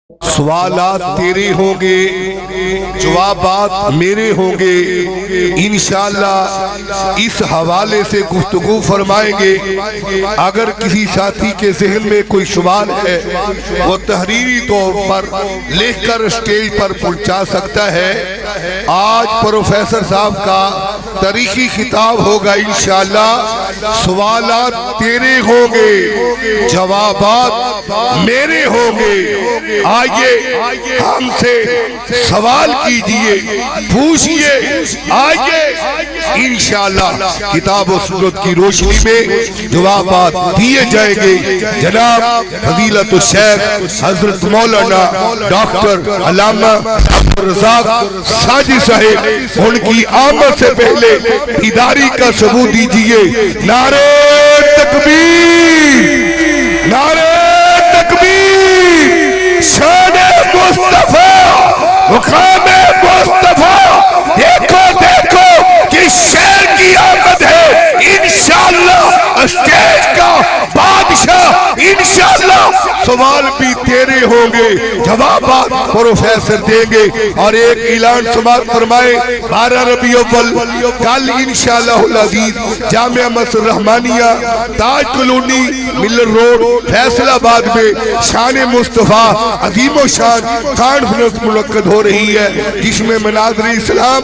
سوالات تیرے ہوں گے، جوابات میرے ہوں گے۔ انشاءاللہ اس حوالے سے گفتگو فرمائیں گے۔ اگر کسی ساتھی کے ذہن میں کوئی سوال ہے وہ تحریری طور پر لکھ کر اسٹیج پر پہنچا سکتا ہے۔ آج پروفیسر صاحب کا تاریخی خطاب ہوگا انشاءاللہ۔ سوالات تیرے ہوں گے، جوابات میرے ہوں گے۔ آئیے ہم سے سوال کیجئے، پوچھئے، آئیے انشاءاللہ کتاب و سنت کی روشنی میں جوابات دیے جائیں گے۔ جناب فضیلت الشیخ حضرت مولانا ڈاکٹر علامہ عبدالرزاق ساجد صاحب، ان کی آمد سے پہلے بیداری کا ثبوت دیجئے۔ نعرہ تکبیر، نعرہ تکبیر، شان مصطفیٰ، مقام مصطفیٰ۔ دیکھو دیکھو کس شہر کی آمد ہے، انشاءاللہ اسٹیج کا بادشاہ۔ انشاءاللہ سوال بھی تیرے ہوں گے، جوابات پروفیسر دیں گے۔ اور ایک اعلان سماعت فرمائے، 12 ربیع الاول کل انشاءاللہ العزیز جامعہ مسجد رحمانیہ تاج کلونی ملر روڈ فیصل آباد میں شان مصطفیٰ عظیم و شان کانفرنس منعقد ہو رہی ہے، جس میں مناظر اسلام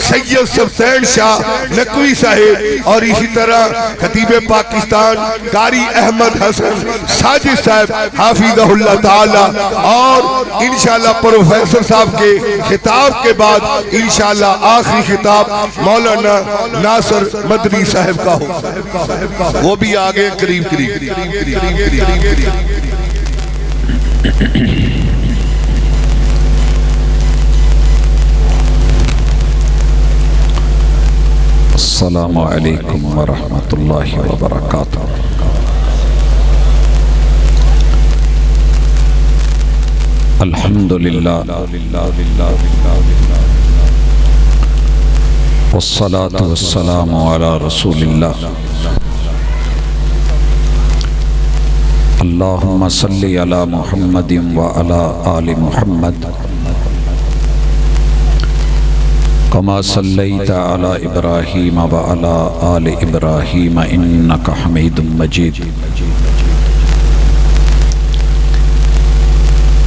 سید سفین شاہ نقوی صاحب اور اسی طرح خطیب پاکستان قاری احمد حسن ساجد صاحب حافظہ اللہ تعالی، اور انشاءاللہ پروفیسر صاحب کے خطاب کے بعد انشاءاللہ آخری خطاب مولانا ناصر مدنی صاحب کا ہو، وہ بھی آگے قریب قریب۔ السلام علیکم ورحمۃ اللہ وبرکاتہ۔ الحمدللہ والصلاة والسلام علی رسول اللہ۔ اللہم صلی علی محمد وعلی آل محمد کما صلیت علی ابراہیم وعلی آل ابراہیم انک حمید مجید۔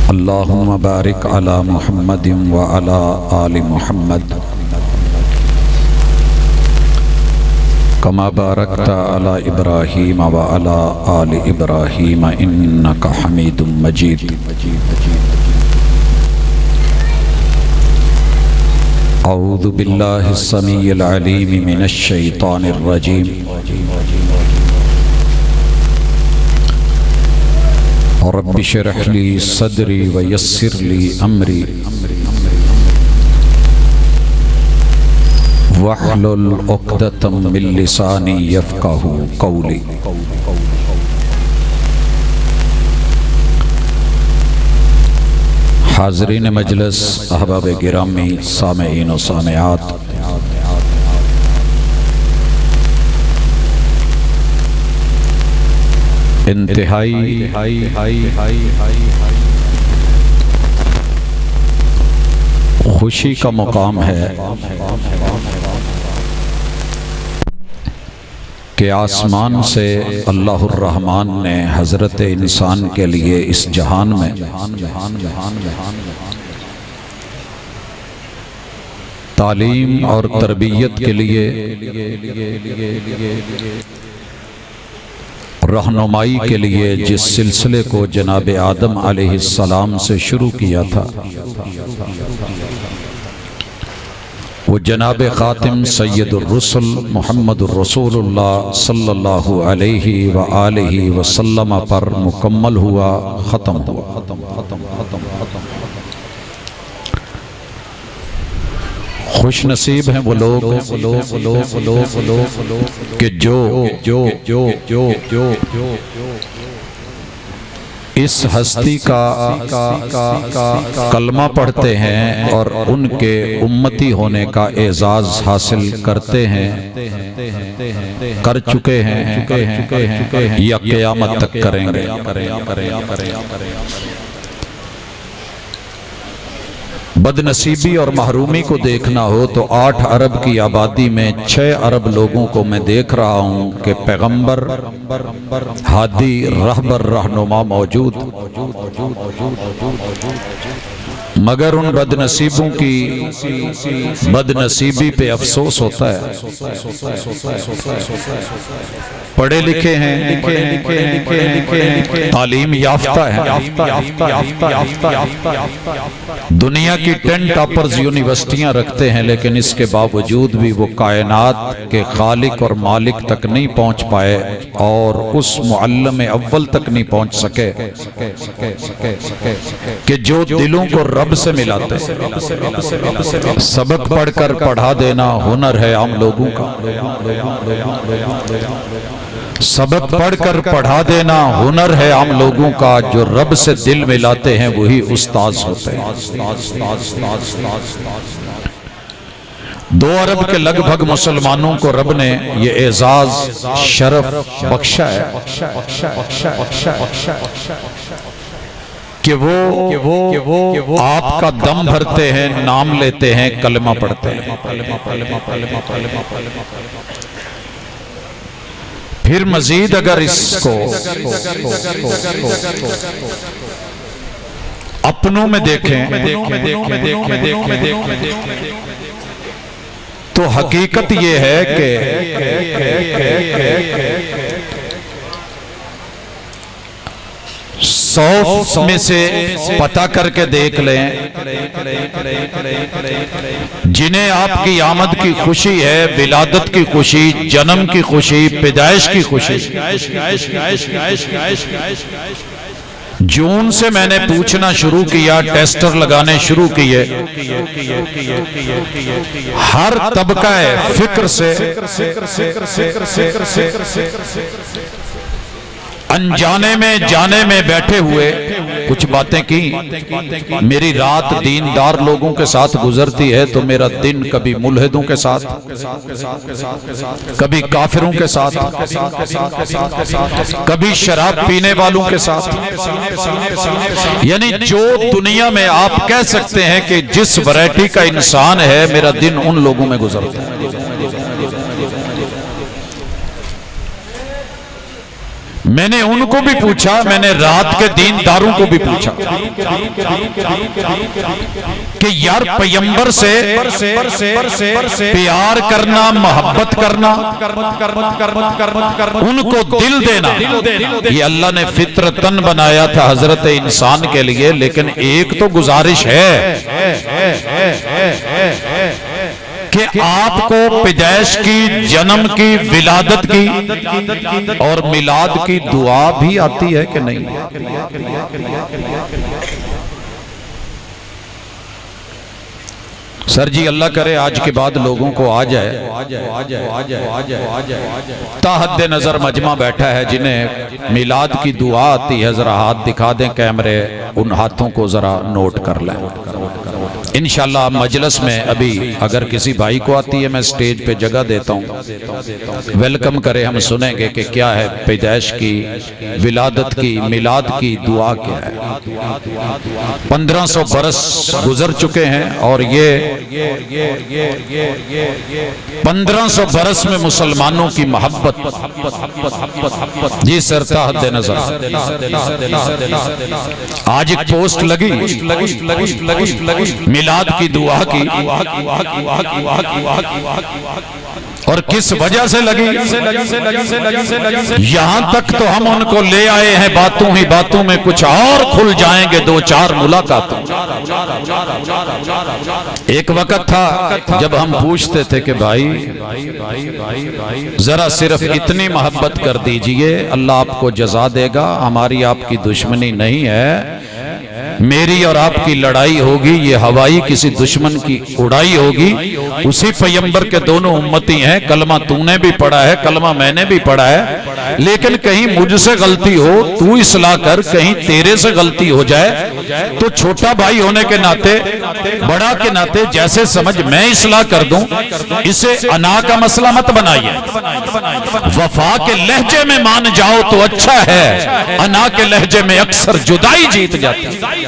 اللہم بارک علی محمد وعلی آل محمد کما بارکت علی ابراہیم وعلی آل ابراہیم انک حمید مجید۔ اعوذ باللہ السمیع العلیم من الشیطان الرجیم۔ رب اشرح لی صدری ویسر لی امری واحلل عقدۃ من لسانی یفقہوا قولی۔ حاضرین مجلس، احباب گرامی، سامعین و سامعات، انتہائی خوشی کا مقام ہے کہ آسمان سے اللہ الرحمن نے حضرت انسان کے لیے اس جہان میں تعلیم اور تربیت کے لیے، رہنمائی کے لیے جس سلسلے کو جناب آدم علیہ السلام سے شروع کیا تھا، وہ جناب خاتم سید الرسل محمد الرسول اللہ صلی اللہ علیہ وآلہ وسلم پر مکمل ہوا، ختم ہوا۔ خوش نصیب ہیں وہ لوگ کہ جو اس ہستی کا کلمہ پڑھتے ہیں اور ان کے امتی ہونے کا اعزاز حاصل کرتے ہیں، کر چکے ہیں یا قیامت تک کریں گے۔ بدنصیبی اور محرومی کو دیکھنا ہو تو 8 ارب کی آبادی میں 6 ارب لوگوں کو میں دیکھ رہا ہوں کہ پیغمبر، ہادی، رہبر، رہنما موجود، مگر ان بدنصیبوں کی بدنصیبی پہ افسوس ہوتا ہے۔ پڑھے لکھے ہیں، تعلیم یافتہ ہیں، دنیا کی 10 ٹاپرز یونیورسٹیاں رکھتے ہیں، لیکن اس کے باوجود بھی وہ کائنات کے خالق اور مالک تک نہیں پہنچ پائے اور اس معلم اول تک نہیں پہنچ سکے کہ جو دلوں کو رب سے ملاتے ہیں۔ سبق پڑھ کر پڑھا دینا ہنر ہے عام لوگوں کا، سبق پڑھ کر پڑھا دینا ہنر ہے عام لوگوں کا، جو رب سے دل ملاتے ہیں وہی استاذ ہوتے ہیں۔ 2 ارب کے لگ بھگ مسلمانوں کو رب نے یہ اعزاز شرف بخشا ہے کہ وہ آپ کا دم بھرتے ہیں، نام لیتے ہیں، کلمہ پڑھتے ہیں۔ پھر مزید اگر اس کو اپنوں میں دیکھیں تو حقیقت یہ ہے کہ سو میں سے پتہ کر کے دیکھ لیں جنہیں آپ کی آمد کی خوشی ہے، ولادت کی خوشی، جنم کی خوشی، پیدائش کی خوشی۔ جون سے میں نے پوچھنا شروع کیا، ٹیسٹر لگانے شروع کیے، ہر طبقہ فکر سے انجانے میں جانے میں بیٹھے ہوئے کچھ باتیں کی۔ میری رات دیندار لوگوں کے ساتھ گزرتی ہے تو میرا دن کبھی ملحدوں کے ساتھ، کبھی کافروں کے ساتھ، کبھی شراب پینے والوں کے ساتھ، یعنی جو دنیا میں آپ کہہ سکتے ہیں کہ جس ورائٹی کا انسان ہے، میرا دن ان لوگوں میں گزرتا ہے۔ میں نے ان کو بھی پوچھا، میں نے رات کے دینداروں کو بھی پوچھا کہ یار پیغمبر سے پیار کرنا، محبت کرنا، ان کو دل دینا، یہ اللہ نے فطرتاً بنایا تھا حضرت انسان کے لیے، لیکن ایک تو گزارش ہے کہ آپ کو پیدائش کی، جنم کی، ولادت کی اور میلاد کی دعا بھی آتی ہے کہ نہیں؟ سر جی اللہ کرے آج کے بعد لوگوں کو آ جائے، تا حد نظر مجمع بیٹھا ہے جنہیں میلاد کی دعا آتی ہے، ذرا ہاتھ دکھا دیں کیمرے، ان ہاتھوں کو ذرا نوٹ کر لیں۔ انشاءاللہ مجلس میں ابھی اگر کسی بھائی کو آتی ہے میں سٹیج پہ جگہ دیتا ہوں، ویلکم کرے، ہم سنیں گے کہ کیا ہے پیدائش کی، ولادت کی، میلاد کی دعا کیا ہے۔ 1500 برس گزر چکے ہیں اور یہ 1500 برس میں مسلمانوں کی محبت جی سر تا حد نظر۔ آج ایک پوسٹ لگی میلاد کی دعا کی، اور کس وجہ سے لگی؟ یہاں تک تو ہم ان کو لے آئے ہیں باتوں ہی باتوں میں، کچھ اور کھل جائیں گے 2-4 ملاقاتوں۔ ایک وقت تھا جب ہم پوچھتے تھے کہ بھائی ذرا صرف اتنی محبت کر دیجئے، اللہ آپ کو جزا دے گا، ہماری آپ کی دشمنی نہیں ہے، میری اور آپ کی لڑائی ہوگی، یہ ہوائی کسی دشمن کی اڑائی ہوگی، اسی پیغمبر کے دونوں امتی ہیں، کلمہ تو نے بھی پڑھا ہے، کلمہ میں نے بھی پڑھا ہے، لیکن کہیں مجھ سے غلطی ہو تو اصلاح کر، کہیں تیرے سے غلطی ہو جائے تو چھوٹا بھائی ہونے کے ناطے، بڑا کے ناطے جیسے سمجھ میں اصلاح کر دوں، اسے انا کا مسئلہ مت بنائیے۔ وفا کے لہجے میں مان جاؤ تو اچھا ہے، انا کے لہجے میں اکثر جدائی جیت جاتی ہے۔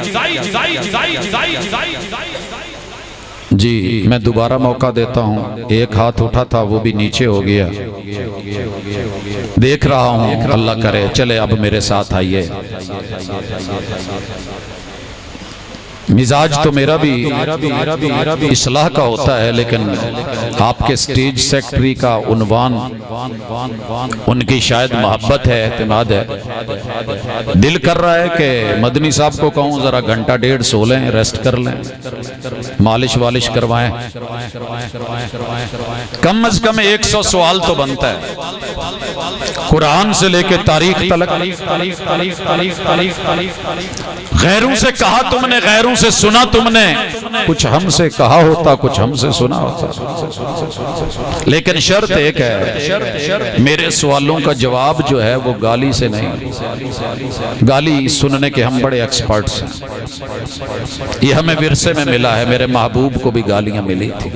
جی میں دوبارہ موقع دیتا ہوں، ایک ہاتھ اٹھا تھا وہ بھی نیچے ہو گیا، دیکھ رہا ہوں، اللہ کرے چلے اب میرے ساتھ آئیے۔ مزاج تو میرا بھی اصلاح کا ہوتا ہے، لیکن آپ کے سٹیج سیکٹری کا عنوان ان کی شاید محبت ہے، اعتماد ہے، دل کر رہا ہے کہ مدنی صاحب کو کہوں ذرا گھنٹہ ڈیڑھ سو لیں، ریسٹ کر لیں، مالش والش کروائیں، کم از کم 100 سوال تو بنتا ہے قرآن سے لے کے تاریخ تلک۔ غیروں سے کہا تم نے، غیروں سے سنا تم نے، کچھ ہم سے کہا ہوتا کچھ ہم سے سنا ہوتا، لیکن شرط ایک ہے، میرے سوالوں کا جواب جو ہے وہ گالی سے نہیں، گالی سننے کے ہم بڑے ایکسپرٹس ہیں، یہ ہمیں ورثے میں ملا ہے، میرے محبوب کو بھی گالیاں ملی تھی،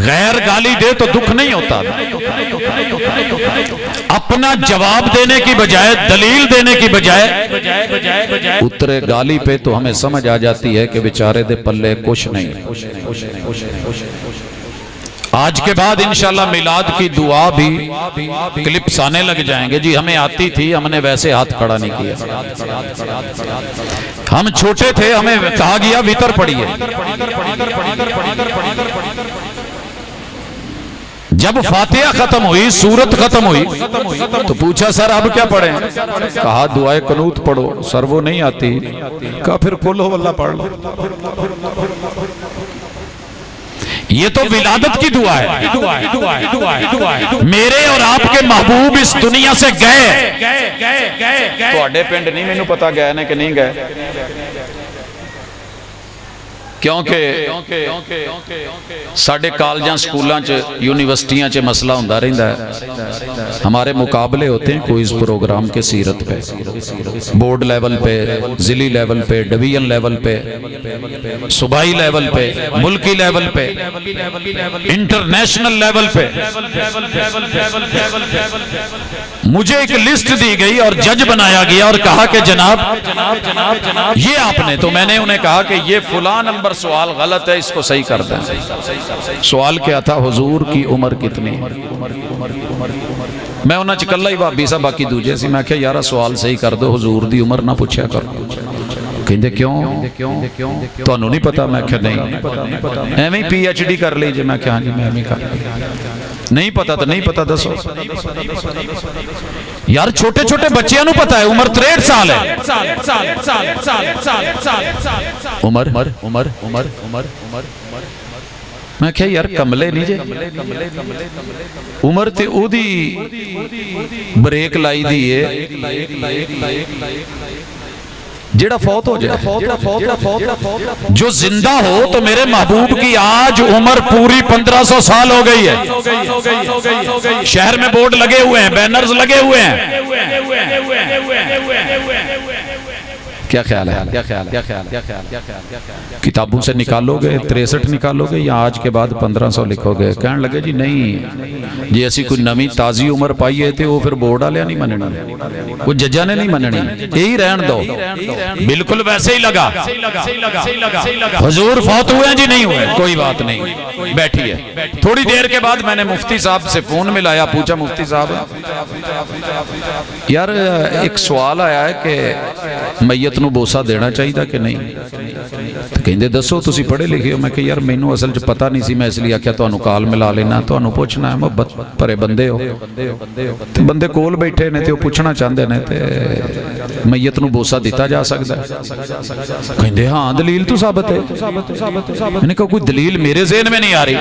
غیر گالی دے تو دکھ نہیں ہوتا، اپنا جواب دینے کی بجائے، دلیل دینے کی بجائے اترے گالی پہ تو ہمیں سمجھ آ جاتی ہے کہ بیچارے دے پلے کچھ نہیں۔ آج کے بعد انشاءاللہ میلاد کی دعا بھی کلپس آنے لگ جائیں گے، جی ہمیں آتی تھی، ہم نے ویسے ہاتھ کھڑا نہیں کیا، ہم چھوٹے تھے، ہمیں کہا گیا ویتر پڑھیے، جب فاتحہ ختم ہوئی، سورت ختم ہوئی تو پوچھا سر اب کیا پڑھیں؟ کہا دعائے قنوت پڑھو، سر وہ نہیں آتی، کہا پھر قل ہو اللہ پڑھ لو۔ یہ تو ولادت کی دعا ہے، میرے اور آپ کے محبوب اس دنیا سے گئے، تو اڈے پنڈ نہیں مینوں پتا گئے نے کہ نہیں گئے، کیونکہ ساڑھے کالجاں سکولاں چ یونیورسٹیاں چ مسئلہ ہوندہ رہندہ ہے، ہمارے مقابلے ہوتے ہیں کوئز پروگرام کے سیرت پہ، بورڈ لیول پہ، ضلعی لیول پہ، ڈویژن لیول پہ، صوبائی لیول پہ، ملکی لیول پہ، انٹرنیشنل لیول پہ۔ مجھے ایک لسٹ دی گئی اور جج بنایا گیا اور کہا کہ جناب یہ آپ نے، تو میں نے انہیں کہا کہ یہ فلاں نمبر سوال غلط ہے، اس کو صحیح کر دیں۔ سوال کیا تھا؟ حضور کی عمر کتنی؟ میں انہاں چکلہ ہی بابی سا باقی دوجے سی، میں کہا یارہ سوال صحیح کر دو، حضور دی عمر نہ پوچھا کرو۔ کہندے کیوں؟ تو انہوں نہیں پتا، میں کہا نہیں، ایویں پی ایچ ڈی کر لیجئے، میں کہا ہاں جی میں ایویں کر نہیں پتا تو نہیں پتا دسو۔ یار چھوٹے چھوٹے بچیاں نو پتا ہے، عمر 63 سال ہے، عمر میں کہا یار کملے نہیں جے، عمر تے او دی بریک لائی دیئے جیڑا فوت ہو جائے، جو زندہ ہو تو میرے محبوب کی آج عمر پوری 1500 سال ہو گئی ہے، شہر میں بورڈ لگے ہوئے ہیں، بینرز لگے ہوئے ہیں، کیا خیال ہے؟ کتابوں سے نکالو گے 63 نکالو گے یا آج کے بعد 1500 لکھو گے؟ کہنے لگے جی نہیں جی ایسی کوئی نمی تازی عمر پائی ہے تھے وہ پھر بورڈ آلیا نہیں مننا، وہ ججہ نے نہیں مننی، یہی رہن دو۔ بالکل ویسے ہی لگا، حضور فوت ہوئے ہیں جی نہیں ہوئے، کوئی بات نہیں، بیٹھی ہے۔ تھوڑی دیر کے بعد میں نے مفتی صاحب سے فون ملایا، پوچھا مفتی صاحب یار ایک سوال آیا ہے کہ میت نو بوسا دینا چاہیے تھا کہ نہیں؟ کہندے دسو تسی پڑھے لکھے ہو؟ میں کہ یار مینوں اصل چ پتہ نہیں سی، میں اس لیے کیا تانوں کال ملا لینا، تانوں پوچھنا ہے، محبت پرے بندے ہو تے بندے کول بیٹھے نے تے او پوچھنا چاہندے نے تے میت نو بوسا دیتا جا سکدا ہے؟ کہندے ہاں دلیل تو ثابت ہے۔ میں نے کہا کوئی دلیل میرے ذہن میں نہیں آ رہی۔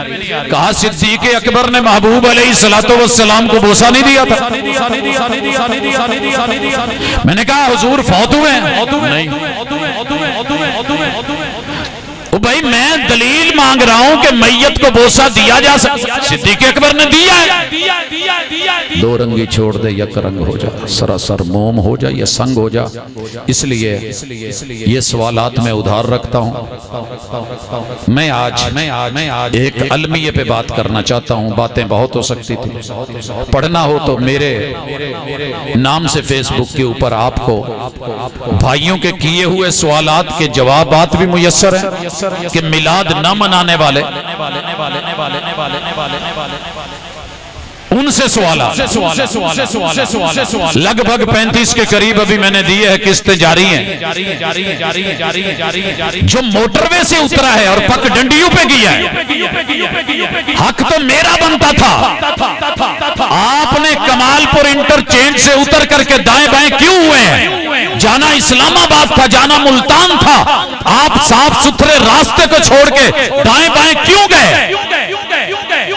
کہا صدیق اکبر نے محبوب علیہ السلام کو بوسا نہیں دیا تھا؟ میں نے کہا حضور فوت ہوئے ہیں؟ نہیں۔ بھائی میں دلیل مانگ رہا ہوں کہ میت کو بوسہ دیا جا سکتا، صدیق اکبر نے دیا ہے۔ دو رنگی چھوڑ دے، یک رنگ ہو جا، سراسر موم ہو جا یا سنگ ہو جا۔ اس لیے یہ سوالات میں ادھار رکھتا ہوں۔ میں آج ایک المیہ پہ بات کرنا چاہتا ہوں، باتیں بہت ہو سکتی تھی، پڑھنا ہو تو میرے نام سے فیس بک کے اوپر آپ کو بھائیوں کے کیے ہوئے سوالات کے جوابات بھی میسر ہیں کہ میلاد نہ منانے والے ان سے سوالات لگ بھگ 35 کے قریب ابھی میں نے دیے ہیں، قسطیں جاری ہیں۔ جو موٹر وے سے اترا ہے اور پک ڈنڈیوں پہ گیا ہے، حق تو میرا بنتا تھا۔ آپ نے کمال پور انٹرچینج سے اتر کر کے دائیں بائیں کیوں ہوئے ہیں؟ جانا اسلام آباد تھا، جانا ملتان تھا، آپ صاف ستھرے راستے کو چھوڑ کے دائیں بائیں کیوں گئے؟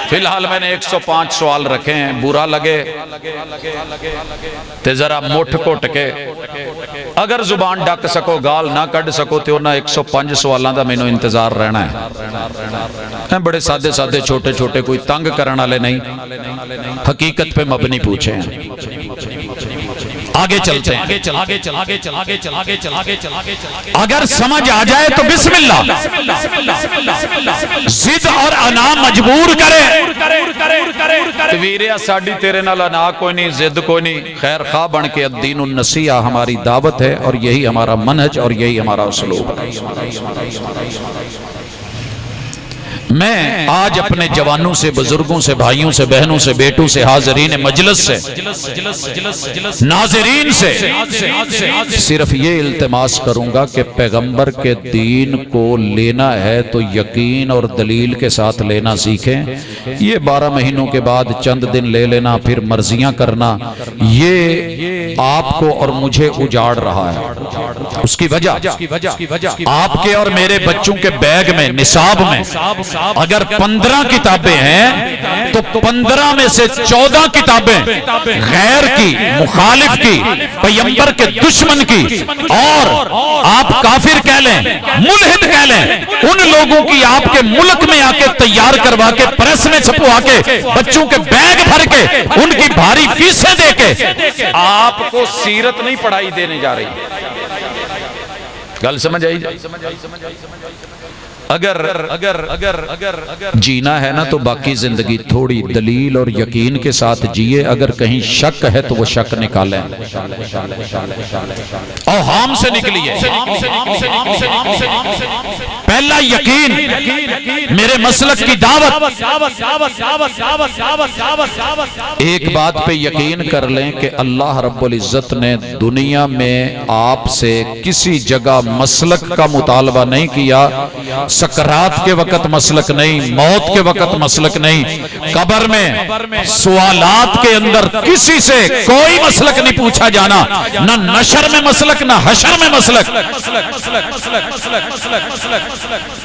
فی الحال میں نے 105 سوال رکھے ہیں، برا لگے تے ذرا مٹھ کو ٹکے، اگر زبان ڈک سکو گال نہ کڈ سکو تے انہاں 105 سوالاں دا مینوں انتظار رہنا ہے۔ بڑے سادے سادے چھوٹے چھوٹے، کوئی تنگ کرن والے نہیں، حقیقت پہ مبنی پوچھے ہیں۔ آگے چلتے ہیں، اگر سمجھ آ جائے تو بسم اللہ، ضد اور انا مجبور کرے۔ ویریا ساڈی تیرے نال انا کوئی نہیں، ضد کوئی نہیں، خیر خواہ بن کے الدین النصیحہ ہماری دعوت ہے، اور یہی ہمارا منہج اور یہی ہمارا اسلوب ہے۔ میں آج اپنے جوانوں سے، بزرگوں سے، بھائیوں سے، بہنوں سے، بیٹوں سے، حاضرین مجلس سے، ناظرین سے صرف یہ التماس کروں گا کہ پیغمبر کے دین کو لینا ہے تو یقین اور دلیل کے ساتھ لینا سیکھیں۔ یہ 12 مہینوں کے بعد چند دن لے لینا، پھر مرضیاں کرنا، یہ آپ کو اور مجھے اجاڑ رہا ہے۔ اس کی وجہ آپ کے اور میرے بچوں کے بیگ میں، نصاب میں اگر 15 کتابیں ہیں تو 15 میں سے 14 کتابیں غیر کی، مخالف کی، پیغمبر کے دشمن کی، اور آپ کافر کہہ لیں، ملحد کہہ لیں، ان لوگوں کی آپ کے ملک میں آ کے تیار کروا کے، پریس میں چھپوا کے، بچوں کے بیگ بھر کے، ان کی بھاری فیسیں دے کے آپ کو سیرت نہیں پڑھائی دینے جا رہی۔ گل سمجھ آئی؟ اگر جینا ہے نا تو باقی زندگی تھوڑی دلیل اور یقین کے ساتھ جیے، اگر کہیں شک ہے تو وہ شک نکالیں، اوہام سے نکلیے۔ پہلا یقین، میرے مسلک کی دعوت، ایک بات پہ یقین کر لیں کہ اللہ رب العزت نے دنیا میں آپ سے کسی جگہ مسلک کا مطالبہ نہیں کیا، سکرات کے وقت مسلک نہیں، موت کے وقت مسلک نہیں، قبر میں سوالات کے اندر کسی سے کوئی مسلک نہیں پوچھا جانا، نہ نشر میں مسلک، نہ حشر میں مسلک۔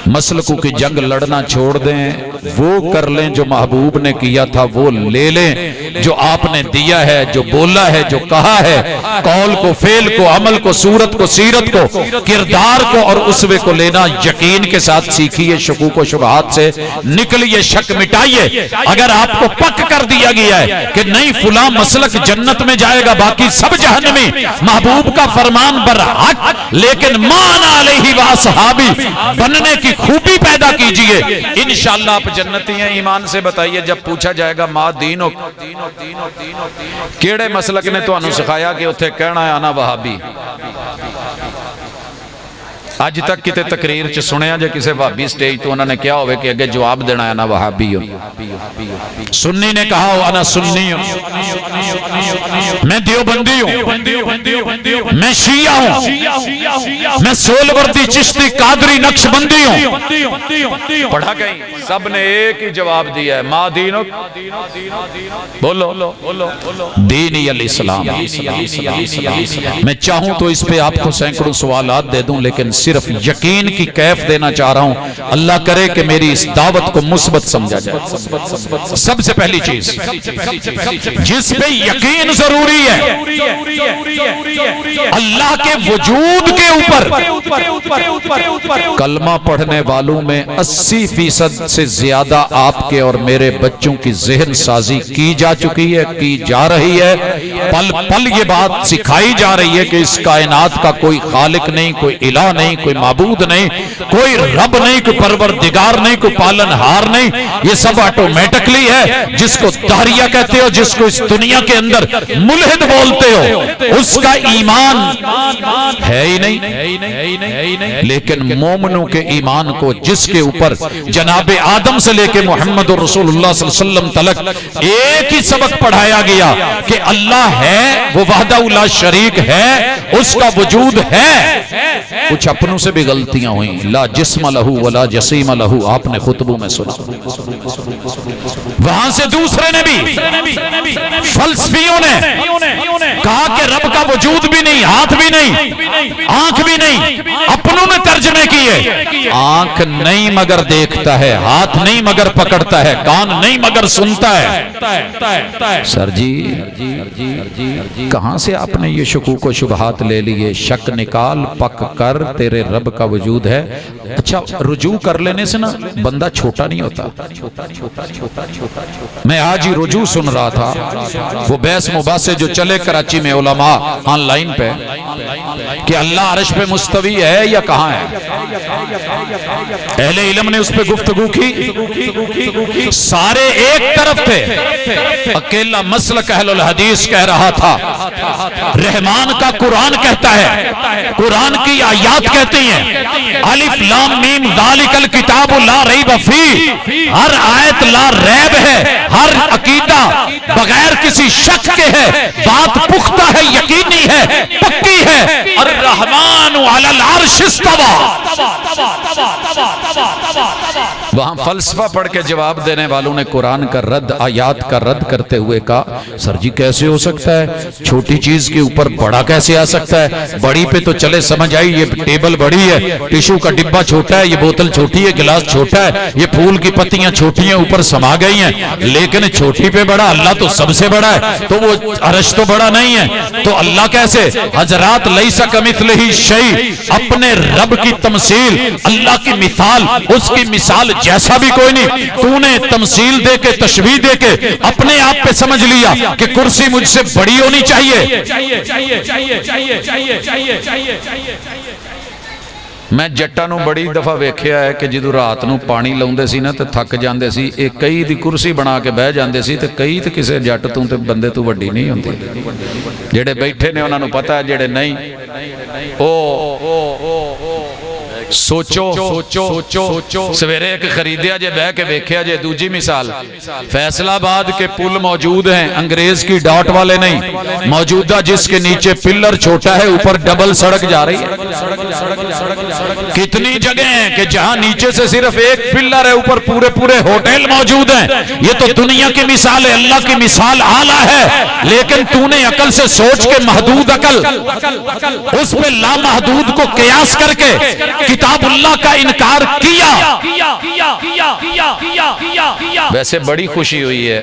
مسلکوں کی جنگ لڑنا چھوڑ دیں، وہ کر لیں جو محبوب نے کیا تھا، وہ لے لیں جو آپ نے دیا ہے، جو بولا ہے، جو کہا ہے، قول کو، فعل کو، عمل کو، صورت کو، سیرت کو، کردار کو اور اسوے کو لینا یقین کے ساتھ سیکھیے، شکوک و شبہات سے نکلیے، شک مٹائیے۔ اگر آپ کو پک کر دیا گیا ہے کہ نہیں فلاں مسلک جنت میں جائے گا، باقی سب جہنمی، محبوب کا فرمان برحق، لیکن مان علیہ واصحابی بننے کی خوبی پیدا کیجئے، انشاءاللہ آپ جنتی ہیں۔ ایمان سے بتائیے، جب پوچھا جائے گا ما دینک، کیڑے مسلک نے تو انہوں سکھایا کہ اتھے کہنا ہے انا وہابی؟ آج تک کتے تقریر چ سنیا جے کسے وہابی سٹیج تو انہوں نے کیا ہوئے کہ اگے جواب دینا ہے انا وہابی ہوں، سنی نے کہا ہو انا سنی ہوں، میں دیوبندی ہوں، میں شیعہ ہوں، میں سولوردی چشتی قادری نقش بندی ہوں۔ پڑھا کہیں سب نے ایک ہی جواب دیا ہے، ما دینک، بولو دینی الاسلام۔ میں چاہوں تو اس پہ آپ کو سینکڑوں سوالات دے دوں، لیکن صرف یقین کی کیف دینا چاہ رہا ہوں، اللہ کرے کہ میری اس دعوت کو مثبت سمجھا جائے۔ سب سے پہلی چیز جس پہ یقین ضروری ہے، اللہ کے وجود کے اوپر کلمہ پڑھنے والوں میں 80% سے زیادہ آپ کے اور میرے بچوں کی ذہن سازی کی جا چکی ہے، کی جا رہی ہے، پل پل یہ بات سکھائی جا رہی ہے کہ اس کائنات کا کوئی خالق نہیں، کوئی الہ نہیں، کوئی معبود نہیں، کوئی رب نہیں، کوئی پروردگار نہیں، کوئی پالن ہار نہیں، یہ سب آٹومیٹکلی ہے۔ جس کو دہریہ کہتے ہو، جس کو اس دنیا کے اندر ملحد بولتے ہو، اس کا ایمان ہے ہی نہیں۔ لیکن مومنوں کے ایمان کو، جس کے اوپر جناب آدم سے لے کے محمد رسول اللہ صلی اللہ علیہ وسلم تلک ایک ہی سبق پڑھایا گیا کہ اللہ ہے، وہ وحدہ لا شریک ہے، اس کا وجود ہے۔ کچھ اپنوں سے بھی غلطیاں ہوئیں، لا جسم لہو ولا جسیم لہو، آپ نے خطبوں میں سنا۔ وہاں سے دوسرے نے بھی، فلسفیوں نے کہا کہ رب کا وجود بھی نہیں، ہاتھ بھی نہیں، آنکھ بھی نہیں۔ اپنوں نے ترجمے کیے، آنکھ نہیں مگر دیکھتا ہے، ہاتھ نہیں مگر پکڑتا ہے، کان نہیں مگر سنتا ہے۔ سر جی کہاں سے آپ نے یہ شکوک و شبہات لے لیے؟ شک نکال، پک کر، تیرے رب کا وجود ہے۔ اچھا، رجوع کر لینے سے نا بندہ چھوٹا نہیں ہوتا۔ میں آج ہی رجوع سن رہا تھا، وہ بحث مباحثے جو چلے کراچی میں علماء آن لائن پہ، کہ اللہ عرش پہ مستوی ہے یا کہاں ہے۔ اہل علم نے اس پہ گفتگو کی، سارے ایک طرف تھے، اکیلا مسلک اہل الحدیث کہہ رہا تھا رحمان کا قرآن کہتا ہے، قرآن کی آیات کہتی ہیں الف لام میم ذالک الکتاب لا ریب فیہ، ہر آیت لا ریب ہے، ہر عقیدہ بغیر کسی شک کے ہے، بات پختہ ہے، یقینی ہے، پکی ہے۔ الرحمن علی العرش استوی۔ وہاں فلسفہ پڑھ کے جواب دینے والوں نے قرآن کا رد، آیات کا رد کرتے ہوئے کہا سر جی کیسے ہو سکتا ہے، چھوٹی چیز کے اوپر بڑا کیسے آ سکتا ہے؟ بڑی پہ تو چلے سمجھ آئی، یہ ٹیبل بڑی ہے، ٹیشو کا ڈبہ چھوٹا ہے، یہ بوتل چھوٹی ہے، گلاس چھوٹا ہے، یہ پھول کی پتیاں چھوٹی ہیں اوپر سما گئی ہیں، لیکن چھوٹی پہ بڑا، اللہ تو سب سے بڑا ہے، تو وہ عرش تو بڑا نہیں ہے، تو اللہ کیسے؟ حضرات لیس کمثلہ شیء، اپنے رب کی تمثیل، اللہ کی مثال، اس کی مثال جیسا بھی کوئی نہیں۔ تو نے تمثیل دے کے، تشبیہ دے کے اپنے آپ پہ سمجھ لیا کہ کرسی مجھ سے بڑی ہونی چاہیے۔ میں جٹاں نوں بڑی دفعہ ویکھیا ہے کہ جدوں رات نوں پانی لاؤندے سی نا تے تھک جاندے سی، ایک کئی دی کرسی بنا کے بہ جاندے سی، تے کئی تے کسے جٹ تو تے بندے تو وڈی نہیں ہوندی۔ جڑے بیٹھے نے انہاں نوں پتہ ہے، جڑے نہیں او سوچو سویرے ایک خریدیا جے بہ کے ویکھیا جے۔ دوجی مثال، فیصل آباد کے پل موجود ہیں، انگریز کی ڈاٹ والے نہیں، موجودہ جس کے نیچے پلر چھوٹا ہے، اوپر ڈبل سڑک جا رہی ہے۔ کتنی جگہ ہیں کہ جہاں نیچے سے صرف ایک پلر ہے، اوپر پورے ہوٹل موجود ہیں۔ یہ تو دنیا کی مثال ہے، اللہ کی مثال اعلیٰ ہے، لیکن تو نے عقل سے سوچ کے محدود عقل اس پہ لامحدود کو قیاس کر کے کتاب اللہ کا انکار کیا۔ ویسے بڑی خوشی ہوئی ہے،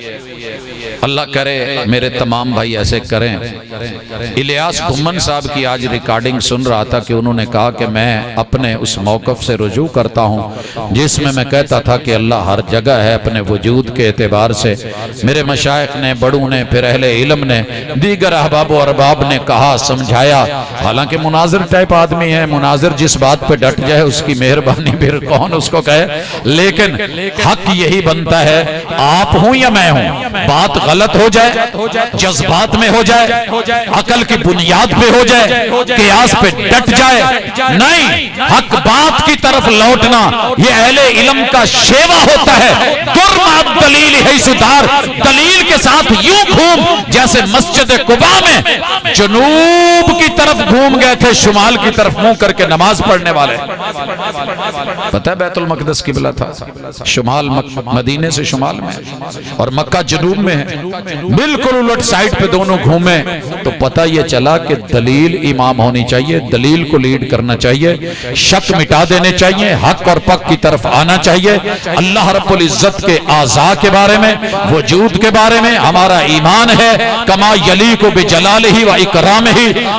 اللہ کرے میرے تمام بھائی ایسے کریں۔ الیاس گھمن صاحب کی آج ریکارڈنگ سن رہا تھا کہ انہوں نے کہا کہ میں اپنے اس موقف سے رجوع کرتا ہوں جس میں کہتا تھا کہ اللہ ہر جگہ ہے اپنے وجود کے اعتبار سے۔ میرے مشائخ نے، بڑوں نے، پھر اہل علم نے، دیگر احباب و ارباب نے کہا، سمجھایا۔ حالانکہ مناظر ٹائپ آدمی ہے، مناظر جس بات پہ ڈٹ جائے اس کی مہربانی پھر کون اس کو کہے، لیکن حق یہی بنتا ہے، آپ ہوں یا میں ہوں، بات غلط ہو جائے، جذبات میں ہو جائے، عقل کی بنیاد پہ ہو جائے، قیاس پہ ڈٹ جائے، نہیں، حق بات کی طرف لوٹنا یہ اہل علم کا شیوا ہوتا ہے۔ درمات دلیل ہے سدار، دلیل کے ساتھ یوں گھوم جیسے مسجد قباء میں جنوب کی طرف گھوم گئے تھے، شمال کی طرف منہ کر کے نماز پڑھنے والے۔ پتہ ہے بیت المقدس قبلہ تھا، شمال مدینے سے شمال میں، اور مکہ جنوب میں ہے۔ بالکل الٹ سائڈ پہ دونوں گھومے تو پتہ یہ چلا کہ دلیل امام ہونی چاہیے، دلیل کو لیڈ کرنا چاہیے، شک مٹا دینے چاہیے، حق اور پک کی طرف آنا چاہیے۔ اللہ رب العزت کے اعضاء کے بارے میں، وجود کے بارے میں ہمارا ایمان ہے، کما یلیق بجلالہ و اکرامہ،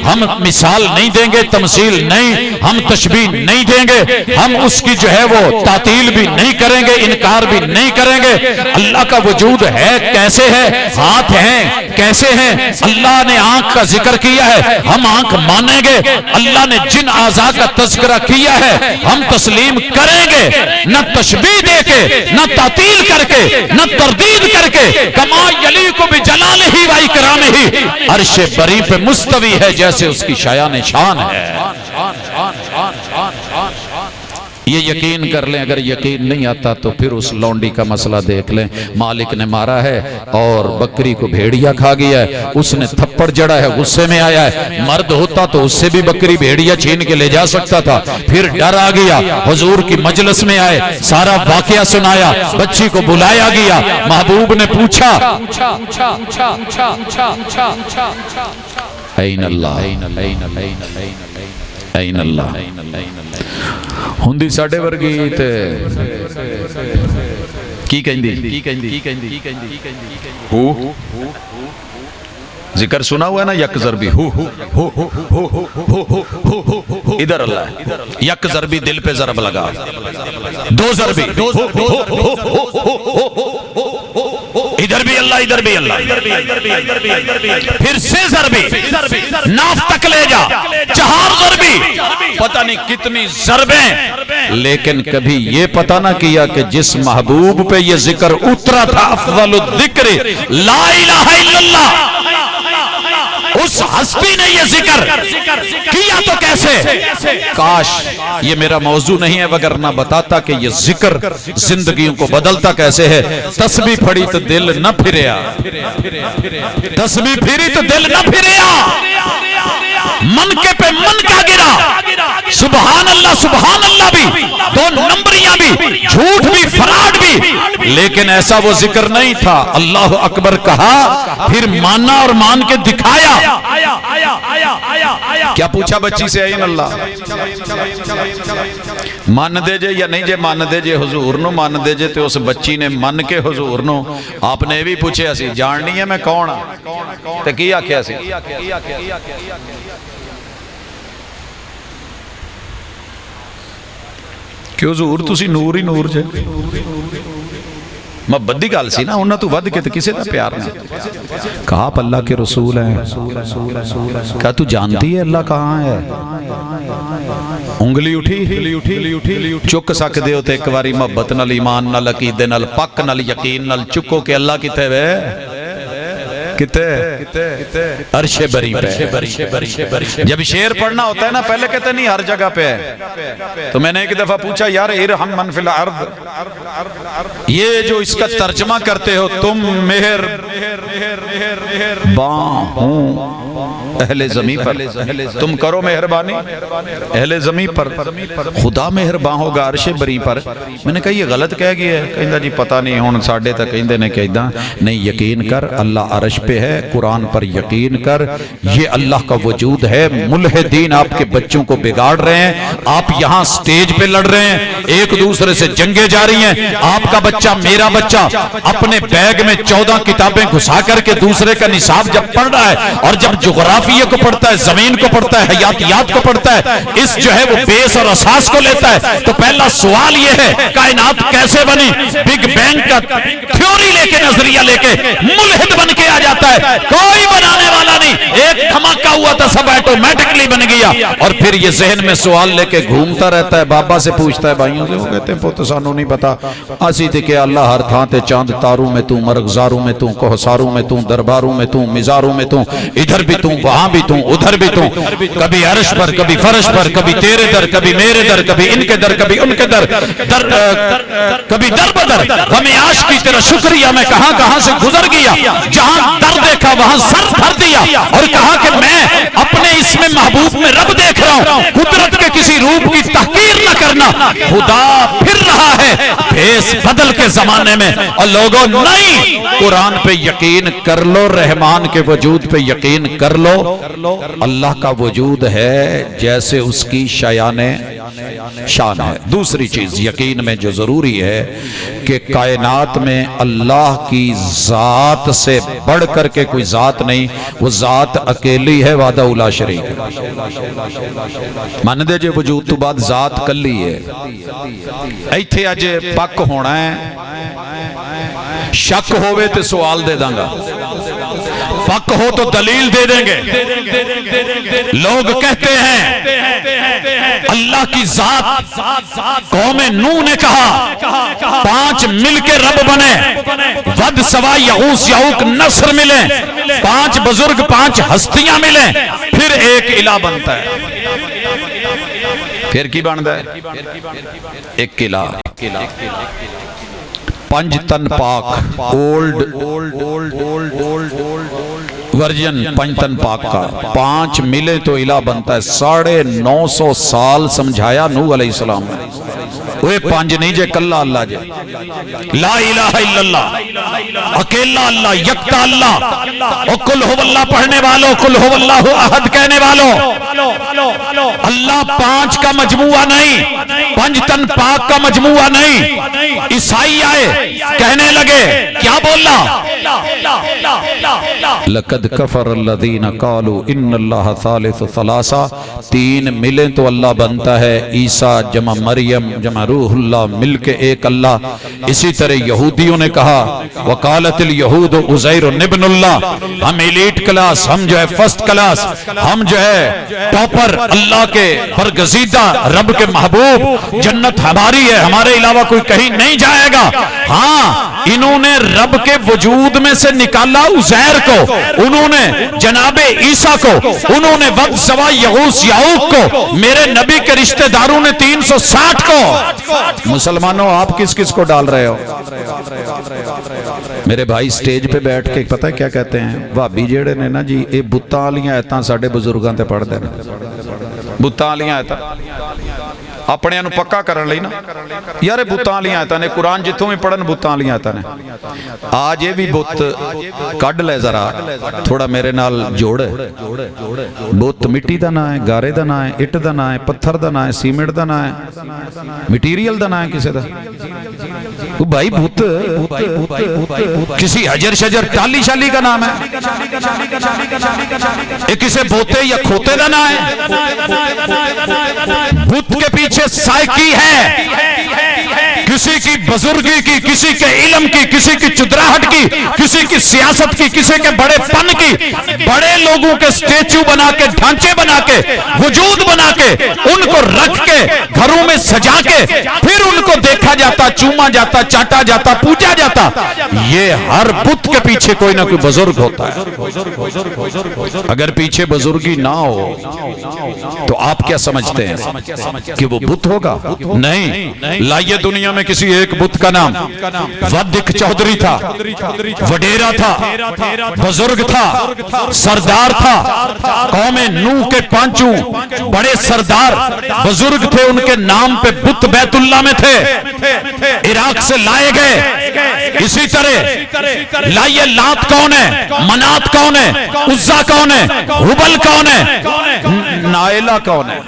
ہم مثال نہیں دیں گے، تمثیل نہیں، ہم تشبیہ نہیں دیں گے، ہم اس کی جو ہے وہ تعطیل بھی نہیں کریں گے، انکار بھی نہیں کریں گے۔ اللہ کا وجود ہے، کیسے ہے؟ ہاتھ ہیں، کیسے ہیں؟ اللہ نے آنکھ کا ذکر کیا ہے، ہم آنکھ مانیں گے۔ اللہ نے جن اعضاء کا تذکرہ کیا ہے ہم تسلیم کریں گے، نہ تشبیہ دے کے، نہ تعطیل کر کے، نہ تردید کر کے۔ کما یلیق بجلالہ و اکرامہ، عرش بری پہ مستوی ہے جیسے اس کی شایان شان ہے۔ یہ یقین کر لیں، اگر یقین نہیں آتا تو پھر اس لونڈی کا مسئلہ دیکھ لیں۔ مالک نے مارا ہے اور بکری کو بھیڑیا کھا گیا ہے، اس نے تھپڑ جڑا ہے، غصے میں آیا ہے۔ مرد ہوتا تو اس سے بھی بکری بھیڑیا چھین کے لے جا سکتا تھا، پھر ڈر آ گیا، حضور کی مجلس میں آئے، سارا واقعہ سنایا، بچی کو بلایا گیا، محبوب نے پوچھا این اللہ، این اللہ ہوندی ساڈے ورگی تے کی کہندی ہو ذکر سنا ہوا ہے نا، یک ضربی ہو ادھر اللہ ہے، یک ضربی دل پہ ضرب لگا، دو ضربی ادھر بھی اللہ، ادھر بھی اللہ، پھر سے ضربی ناف تک لے جا، چہار ضربی، پتہ نہیں کتنی ضربیں، لیکن کبھی یہ پتہ نہ کیا کہ جس محبوب پہ یہ ذکر اترا تھا، افضل الذکر لا الہ الا اللہ، اس ہستی نے یہ ذکر کیا تو کیسے؟ کاش یہ میرا موضوع نہیں ہے، وگرنہ بتاتا کہ یہ ذکر زندگیوں کو بدلتا کیسے ہے۔ تسبیح پھڑی تو دل نہ پھریا، تسبیح پھری تو دل نہ پھریا، منکے پہ منکا گرا، سبحان اللہ بھی، دو نمبریاں بھی، جھوٹ بھی، فراڈ بھی، لیکن ایسا وہ ذکر نہیں تھا۔ اللہ اکبر کہا، پھر مانا اور مان کے دکھایا۔ کیا پوچھا بچی سے؟ این اللہ مان دے جے یا نہیں جے مان دے جے حضور نو، مان دے جے تو اس بچی نے من کے حضور نو آپ نے بھی پوچھے اسی جاننی ہے میں کون ہاں تے کی آکھیا سی؟ کہ حضور تسی نور ہی نور جے، محبت دی گل سی نا، انہاں تو ود کے تے کسے دا پیار نہیں۔ کہا آپ اللہ کے رسول ہیں، کہا تو جانتی ہے اللہ کہاں ہے؟ انگلی اٹھی، چک سکدے ہو تے ایک واری محبت نال، ایمان نال، عقیدے نال، پک نال، یقین نال چکو کہ اللہ کتے وے، کتے عرش بری پہ۔ جب شعر پڑھنا ہوتا ہے نا، پہلے کہتے نہیں ہر جگہ پہ ہے، تو میں نے ایک دفعہ پوچھا یار ارحم من فی الارض، یہ جو اس کا ترجمہ کرتے ہو تم مہر باں ہوں اہل زمین پر، تم کرو مہربانی اہل زمین پر، خدا مہرباں ہوگا عرش بری پر۔ میں نے کہا یہ غلط کہہ گیا ہے، کہندا جی پتہ نہیں ہون ساڈے تک کہندے نے کہ نہیں، یقین کر اللہ عرش پہ ہے، قرآن پر یقین کر، یہ اللہ کا وجود ہے۔ ملحدین آپ کے بچوں کو بگاڑ رہے ہیں، آپ یہاں سٹیج پہ لڑ رہے ہیں، ایک دوسرے سے جنگیں جاری ہیں، آپ کا بچہ میرا بچہ اپنے بیگ میں 14 کتابیں گھسا کر کے دوسرے کا نصاب جب پڑھ رہا ہے، اور جب جغرافیہ کو پڑھتا ہے، زمین کو پڑھتا ہے، حیاتیات کو پڑھتا ہے، اس جو ہے وہ بیس اور اساس کو لیتا ہے، تو پہلا سوال یہ ہے کائنات کیسے بنی؟ بگ بینگ کا تھیوری لے کے، نظریہ لے کے ملحد بن کے آ جاتا ہے، کوئی بنانے والا نہیں، ایک دھماکہ ہوا تھا سب آٹومیٹکلی بن گیا، اور پھر یہ ذہن میں سوال لے کے گھومتا رہتا ہے، بابا سے پوچھتا ہے، بھائیوں سے، وہ کہتے ہیں پوت سانو نہیں پتا، اسی تھے کہ اللہ ہر تھاں تے چاند تاروں میں تو، مرغزاروں میں تو، کوہساروں میں تو، درباروں میں تو، مزاروں میں تو، ادھر بھی تو، وہاں بھی تو، ادھر بھی تو، کبھی عرش پر، کبھی فرش پر، کبھی تیرے در، کبھی میرے در، کبھی ان کے در، کبھی ان کے در، کبھی در بدر، غم عاشقی تیرا شکریہ میں کہاں کہاں سے گزر گیا، جہاں در دیکھا وہاں سر دھر دیا، اور کہا کہ میں اپنے اس میں محبوب میں رب دیکھ رہا ہوں، قدرت کے کسی روپ کی تحقیر نہ کرنا، خدا پھر رہا ہے، بھیس بدل کے زمانے میں، اور لوگوں نہیں، قرآن پہ یقین کر لو، رحمان کے وجود پہ یقین کر لو، اللہ کا وجود ہے جیسے اس کی شایان شان ہے۔ دوسری چیز یقین میں جو ضروری ہے کہ کائنات میں اللہ کی ذات سے بڑھ کر کے کوئی ذات نہیں، وہ ذات اکیلی ہے، وحدہ لا شریک ہے۔ مان دے جے وجود تو بعد ذات کلی ہے، ایتھے اج پک ہونا ہے، شک ہوئے تے سوال دے داں گا، پک ہو تو دلیل دے دیں گے۔ لوگ کہتے ہیں اللہ کی ذات، قوم نوح نے کہا 5 مل کے رب بنے، ود سوا یغوث یعوق نصر ملیں، 5 بزرگ 5 ہستیاں ملیں، پھر ایک الہ بنتا ہے۔ پھر کی بنتا ہے؟ ایک الہ۔ 5 تن پاک، اولڈ ورژن 5 تن پاک کا، 5 ملے تو الہ بنتا ہے۔ 950 سال سمجھایا نوح علیہ السلام نے، وہ 5 نہیں جے کلا اللہ جے، لا الہ الا اللہ، اکیلا اللہ، یکتا اللہ، اور کل ہو اللہ پڑھنے والوں، کل ہو اللہ احد کہنے والوں، اللہ 5 کا مجموعہ نہیں، 5 تن پاک کا مجموعہ نہیں۔ عیسائی آئے، کہنے لگے، کیا بولا؟ لقد کفر الذین قالوا ان اللہ ثالث ثلاثہ، 3 ملیں تو اللہ بنتا ہے، عیسیٰ جمع مریم جمع روح اللہ مل کے ایک اللہ۔ اسی طرح یہودیوں نے کہا وقالت الیہود عزیر ابن اللہ، ہم ایلیٹ کلاس، ہم جو ہے فرسٹ کلاس، ہم جو ہے ٹاپر، اللہ کے برگزیدہ، رب کے محبوب، جنت ہماری ہے، ہمارے علاوہ کوئی کہیں نہیں جائے گا۔ ہاں، انہوں نے رب کے وجود میں سے نکالا عزیر کو، انہوں نے جناب عیسیٰ کو، انہوں نے ود سوا یغوث یعوق کو، میرے نبی کے رشتہ داروں نے 360 کو۔ مسلمانوں آپ کس کس کو ڈال رہے ہو؟ میرے بھائی سٹیج پہ بیٹھ کے پتہ کیا کہتے ہیں؟ وہابی جیڑے نے نا جی، اے بتاں والیاں ایتاں ساڈے بزرگاں تے پڑھ دے نا، بتاں والیاں ایتاں اپنے انو پکا کرن لئی نا، یار بتاں والیاں ایتاں نے، قرآن جتوں بھی پڑھن بتاں والیاں ایتاں نے۔ آج یہ بھی بت کڈ لے ذرا، تھوڑا میرے نال جوڑ۔ بت مٹی دا نہ ہے، گارے دا نہ ہے، اٹ دا نہ ہے، پتھر دا نہ ہے، سیمنٹ دا نہ ہے، مٹیریل دا نہ ہے کسی دا۔ بھائی بت کسی حجر شجر ٹالی شالی کا نام ہے، یہ کسی بوتے یا کھوتے دا نام ہے۔ بت کے پیچھے سائیکی ہے، کسی کی بزرگی کی، کسی کے علم کی، کسی کی چدراہٹ کی، کسی کی سیاست کی، کسی کے بڑے پن کی، بڑے لوگوں کے سٹیچو بنا کے، ڈھانچے بنا کے، وجود بنا کے، ان کو رکھ کے گھروں میں سجا کے، پھر ان کو دیکھا جاتا، چوما جاتا، چاٹا جاتا، پوجا جاتا۔ یہ ہر بت کے پیچھے کوئی نہ کوئی بزرگ ہوتا ہے۔ اگر پیچھے بزرگی نہ ہو تو آپ کیا سمجھتے ہیں کہ وہ بت ہوگا؟ نہیں، لائیے دنیا میں کسی ایک بت کا نام ودک چودھری تھا، وڈیرا تھا، بزرگ تھا، سردار تھا، قوم نوح کے 5 بڑے سردار بزرگ تھے، ان کے نام پہ بت بیت اللہ میں تھے، عراق سے لائے گئے۔ اسی طرح لائیے لات کون ہے، منات کون ہے، عزا کون ہے، حبل کون ہے، نائلہ کون ہے؟